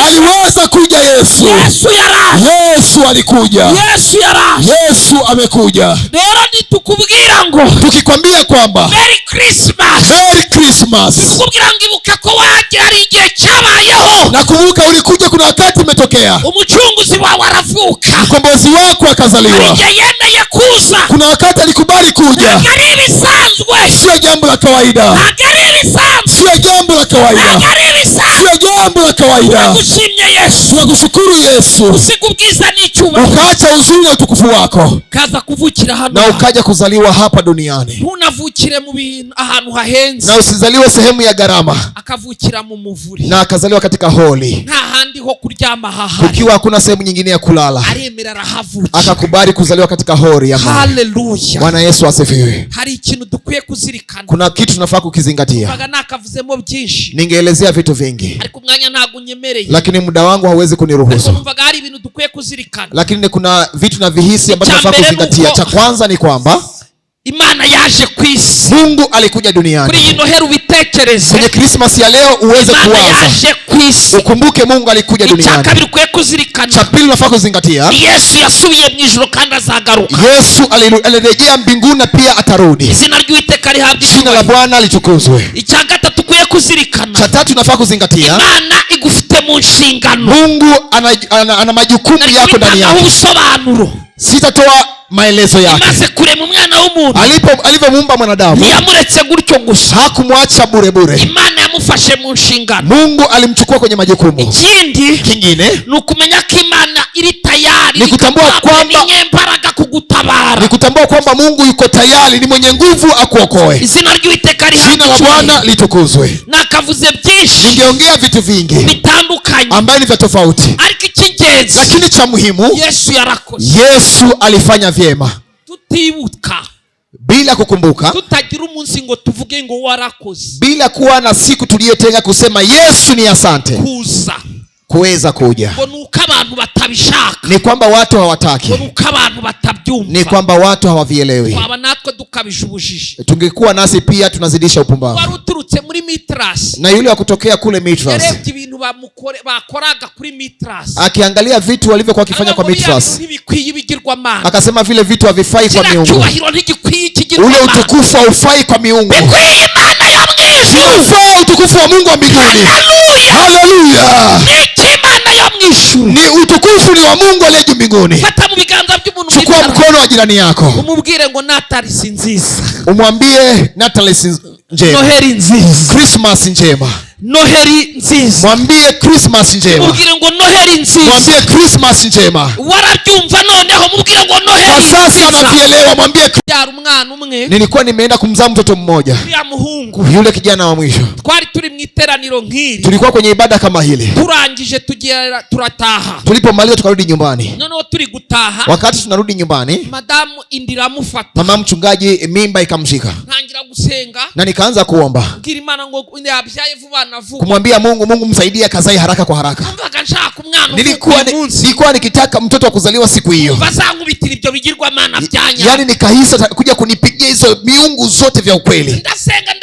Speaker 2: Aliweza kuja Yesu.
Speaker 1: Yesu yaraje,
Speaker 2: Yesu alikuja,
Speaker 1: Yesu yaraje.
Speaker 2: Yesu amekuja.
Speaker 1: Rero nitukubwira ngo
Speaker 2: Tukikwambia kwamba
Speaker 1: Merry Christmas,
Speaker 2: Merry Christmas,
Speaker 1: tukubwira ngo ibuka ko waje hari igihe cyabayeho,
Speaker 2: nakumbuka ulikuja, kuna wakati umetokea,
Speaker 1: umucunguzi wawe aravuka,
Speaker 2: mkombozi wako
Speaker 1: hari
Speaker 2: akazaliwa.
Speaker 1: igihe yemeye kuza,
Speaker 2: Kuna wakati alikubali kuja.
Speaker 1: ntabwo ari ibisanzwe,
Speaker 2: Sio jambo la kawaida,
Speaker 1: ntabwo ari ibisanzwe,
Speaker 2: sio jambo la kawaida,
Speaker 1: ntabwo ari ibisanzwe.
Speaker 2: sio jambo la kawaida.
Speaker 1: Tugushimye Yesu,
Speaker 2: Tunakushukuru Yesu,
Speaker 1: usiga ubwiza n'icyubahiro,
Speaker 2: ukaacha uzuri na utukufu wako
Speaker 1: kaza kuvukira hano,
Speaker 2: na ukaja kuzaliwa hapa duniani,
Speaker 1: ntunavukire mu bintu ahantu hahenze,
Speaker 2: na usizaliwe sehemu ya gharama,
Speaker 1: akavukira mu muvuri,
Speaker 2: na akazaliwa katika holi,
Speaker 1: nta handi ho kuryama hahari,
Speaker 2: kukiwa hakuna sehemu nyingine ya kulala,
Speaker 1: aremera arahavukira.
Speaker 2: akakubali kuzaliwa katika hori ya Mungu.
Speaker 1: Haleluya.
Speaker 2: Bwana Yesu asifiwe.
Speaker 1: Hari ikintu dukwiye kuzirikana,
Speaker 2: Kuna kitu tunafaa kukizingatia.
Speaker 1: mbaga nakavuzemo byinshi,
Speaker 2: Ningeelezea vitu vingi,
Speaker 1: ariko umwanya ntabwo unyemereye,
Speaker 2: lakini muda wangu hauwezi
Speaker 1: ariko
Speaker 2: kuniruhusu.
Speaker 1: numvaga hari ibintu dukwiye kuzirikana.
Speaker 2: Lakini kuna vitu na vihisi ambavyo tunafaa
Speaker 1: Cha mbere
Speaker 2: kuzingatia.
Speaker 1: nuko-
Speaker 2: Cha kwanza ni kwamba
Speaker 1: Imana yaje ku isi,
Speaker 2: Mungu alikuja
Speaker 1: kuri iyi
Speaker 2: duniani.
Speaker 1: noheri ubitekereze,
Speaker 2: Kwenye Christmas ya leo uweze
Speaker 1: Imana
Speaker 2: kuwaza,
Speaker 1: yaje ku isi.
Speaker 2: ukumbuke Mungu alikuja
Speaker 1: Icya
Speaker 2: duniani.
Speaker 1: kabiri ukwiye
Speaker 2: Cha
Speaker 1: kuzirikana,
Speaker 2: pili unafaa kuzingatia,
Speaker 1: Yesu yasubiye mu ijuru kandi azagaruka,
Speaker 2: Yesu alirejea mbinguni na pia atarudi.
Speaker 1: izina ry'Uwiteka rihabwa
Speaker 2: Jina la
Speaker 1: icyubahiro.
Speaker 2: Bwana litukuzwe.
Speaker 1: Icya gatatu ukwiye kuzirikana,
Speaker 2: Cha tatu unafaa kuzingatia,
Speaker 1: Imana igufite mu nshingano,
Speaker 2: Mungu ana majukumu yako ndani
Speaker 1: naho
Speaker 2: yake.
Speaker 1: ubusobanuro.
Speaker 2: Sitatoa maelezo yake.
Speaker 1: Imaze kurema umwana w'umuntu,
Speaker 2: Alivyomuumba mwanadamu,
Speaker 1: ntiyamuretse gutyo gusa,
Speaker 2: hakumwacha bure bure.
Speaker 1: Imana yamufashe mu nshingano.
Speaker 2: Mungu alimchukua kwenye majukumu.
Speaker 1: Ikindi
Speaker 2: Kingine
Speaker 1: ni ukumenya ko Imana iri tayari,
Speaker 2: Ni kutambua kwamba-
Speaker 1: ni nyembaraga kugutabara.
Speaker 2: ni kutambua kwamba Mungu yuko tayari, ni mwenye nguvu akuokoe.
Speaker 1: Izina ry'Uwiteka
Speaker 2: Jina
Speaker 1: rihabwa
Speaker 2: la Bwana
Speaker 1: icyubahiro.
Speaker 2: litukuzwe.
Speaker 1: Nakavuze byinshi
Speaker 2: Ningeongea vitu vingi
Speaker 1: bitandukanye,
Speaker 2: ambayo ni vya tofauti,
Speaker 1: ariko icy'ingenzi,
Speaker 2: lakini cha muhimu,
Speaker 1: Yesu yarakoze.
Speaker 2: Yesu alifanya vyema.
Speaker 1: Tutibuka,
Speaker 2: Bila kukumbuka,
Speaker 1: tutagira umunsi ngo tuvuge ngo warakoze,
Speaker 2: bila kuwa na siku tuliyotenga kusema Yesu ni asante,
Speaker 1: kuza
Speaker 2: kuweza kuja
Speaker 1: ngo ni nuko abantu batabishaka,
Speaker 2: ni kwamba watu hawataki,
Speaker 1: nuko abantu batabyumva,
Speaker 2: ni kwamba watu hawavielewi.
Speaker 1: twaba natwe dukabije ubujiji.
Speaker 2: Tungekuwa nasi pia tunazidisha upumbavu.
Speaker 1: Wari uturutse muri Mitras,
Speaker 2: Na yule wa kutokea kule Mitras
Speaker 1: yarebye ibintu bakoraga kuri Mitras,
Speaker 2: akiangalia vitu walivyokuwa wakifanya kwa Mitras,
Speaker 1: ntibikwiye ibigirwamana,
Speaker 2: akasema vile vitu havifai kwa miungu,
Speaker 1: cyubahiro ntigikwiye ikigirwamana,
Speaker 2: ule utukufu haufai kwa miungu, unafaa utukufu wa Mungu wa mbinguni. Haleluya! Ni utukufu ni wa Mungu aliye juu mbinguni.
Speaker 1: Fata mu biganza by'umuntu,
Speaker 2: chukua mkono wa jirani yako,
Speaker 1: umubwire ngo Natali si nziza,
Speaker 2: umwambie Natali njema,
Speaker 1: Noheri nziza,
Speaker 2: Christmas njema,
Speaker 1: Noheri nziza,
Speaker 2: mwambie Christmas njema,
Speaker 1: umubwire ngo Noheri nziza,
Speaker 2: mwambie Christmas njema.
Speaker 1: Warabyumva noneho mubwire ngo Noheri
Speaker 2: Kwa sasa anavielewa, mwambie.
Speaker 1: Yari umwana umwe,
Speaker 2: Nilikuwa nimeenda kumzaa mtoto mmoja,
Speaker 1: ya muhungu,
Speaker 2: yule kijana wa mwisho.
Speaker 1: twari turi mu iteraniro nk'iri,
Speaker 2: Tulikuwa kwenye ibada kama hili,
Speaker 1: turangije tugera turataha,
Speaker 2: tulipomaliza tukarudi nyumbani.
Speaker 1: noneho turi gutaha,
Speaker 2: Wakati tunarudi nyumbani,
Speaker 1: madamu indira mufata,
Speaker 2: mama mchungaji mimba ikamshika,
Speaker 1: ntangira gusenga,
Speaker 2: na nikaanza kuomba,
Speaker 1: mbwira Imana ngo yabyaye vuba na vuba,
Speaker 2: kumwambia Mungu msaidie akazae haraka kwa haraka.
Speaker 1: numvaga nshaka umwana
Speaker 2: Nilikuwa nikitaka mtoto wa kuzaliwa siku hiyo,
Speaker 1: bazankubitira ibyo bigirwamana byanya,
Speaker 2: yani nikahisa kuja kunipigia hizo miungu zote vya ukweli.
Speaker 1: ndasenga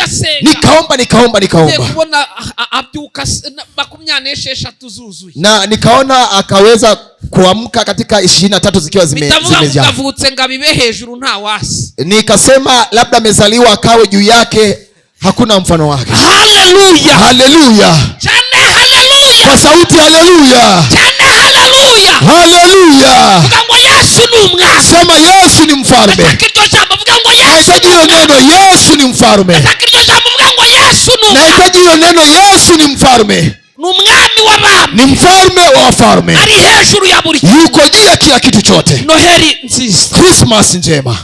Speaker 2: Nikaomba
Speaker 1: kubona abyuka 26 zuzuye,
Speaker 2: na nikaona akaweza kuamka katika 23 zikiwa zimejaa.
Speaker 1: Ngavutse ngabibe hejuru nta wasi,
Speaker 2: nikasema labda amezaliwa akawe juu yake hakuna mfano wake.
Speaker 1: Haleluya,
Speaker 2: haleluya,
Speaker 1: cyane haleluya,
Speaker 2: kwa sauti haleluya,
Speaker 1: cyane haleluya,
Speaker 2: haleluya.
Speaker 1: vuga ngo Yesu ni umwami,
Speaker 2: sema Yesu ni mfalme.
Speaker 1: Kiryo jambo vuga ngo Yesu
Speaker 2: ni neno, Yesu ni mfalme.
Speaker 1: Kiryo jambo vuga ngo Yesu ni umwami,
Speaker 2: nahitaji hilo neno, Yesu ni mfalme,
Speaker 1: ni umwami w'abami,
Speaker 2: ni mfalme wa wafalme,
Speaker 1: ari hejuru ya buri,
Speaker 2: yuko juu ya kila kitu chote.
Speaker 1: Noheri nziza,
Speaker 2: Christmas njema,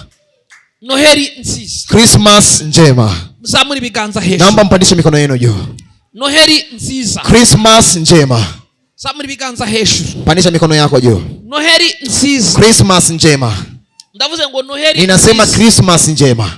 Speaker 1: Noheri nziza,
Speaker 2: Christmas njema.
Speaker 1: mzamuri biganza hejuru,
Speaker 2: naomba mpandishe mikono yenu juu.
Speaker 1: Noheri nziza,
Speaker 2: Christmas njema,
Speaker 1: zamuri biganza hejuru,
Speaker 2: pandisha mikono yako juu.
Speaker 1: Noheri nziza,
Speaker 2: Christmas njema,
Speaker 1: ndavuze ngo Noheri,
Speaker 2: ninasema Christmas njema,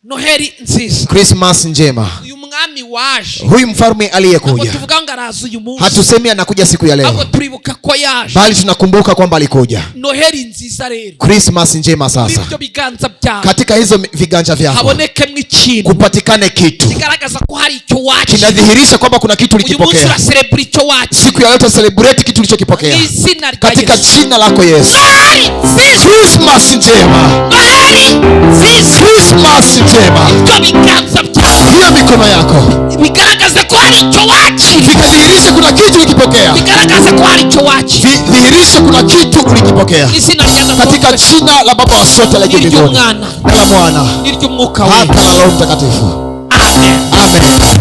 Speaker 1: Noheri nziza,
Speaker 2: Christmas njema.
Speaker 1: uyu mwami waje,
Speaker 2: Huyu mfalme aliyekuja,
Speaker 1: tuvuga ngo araza uyu munsi,
Speaker 2: hatusemi anakuja siku ya
Speaker 1: ahubwo
Speaker 2: leo,
Speaker 1: turibuka ko yaje,
Speaker 2: bali tunakumbuka kwamba alikuja.
Speaker 1: Noheri nziza rero,
Speaker 2: Christmas njema. Sasa
Speaker 1: ibyo biganza byawe,
Speaker 2: katika hizo viganja vyako
Speaker 1: habonekemo ikintu,
Speaker 2: kupatikane kitu
Speaker 1: kigaragaza ko hari icyo waje,
Speaker 2: kinadhihirisha kwamba kuna kitu
Speaker 1: uyu munsi
Speaker 2: ulikipokea.
Speaker 1: uraserebura icyo waje,
Speaker 2: Siku ya leo celebrate kitu ulichokipokea
Speaker 1: izina rya
Speaker 2: katika
Speaker 1: Yesu,
Speaker 2: jina lako Yesu.
Speaker 1: Noheri nziza,
Speaker 2: Christmas njema,
Speaker 1: Noheri nziza,
Speaker 2: Christmas njema.
Speaker 1: ibyo biganza byawe,
Speaker 2: Hiyo mikono yako
Speaker 1: bigaragaza ko hari icyo waje,
Speaker 2: vikadhihirisha kuna kitu ulikipokea,
Speaker 1: bigaragaza ko hari icyo waje,
Speaker 2: dhihirisha kuna kitu ulikipokea
Speaker 1: izina rya
Speaker 2: katika jina la Baba wa sote la mbinguni
Speaker 1: iry'umwana
Speaker 2: na la Mwana
Speaker 1: n'iry'umwuka we,
Speaker 2: hata la Roho Mtakatifu.
Speaker 1: amen.
Speaker 2: Amen.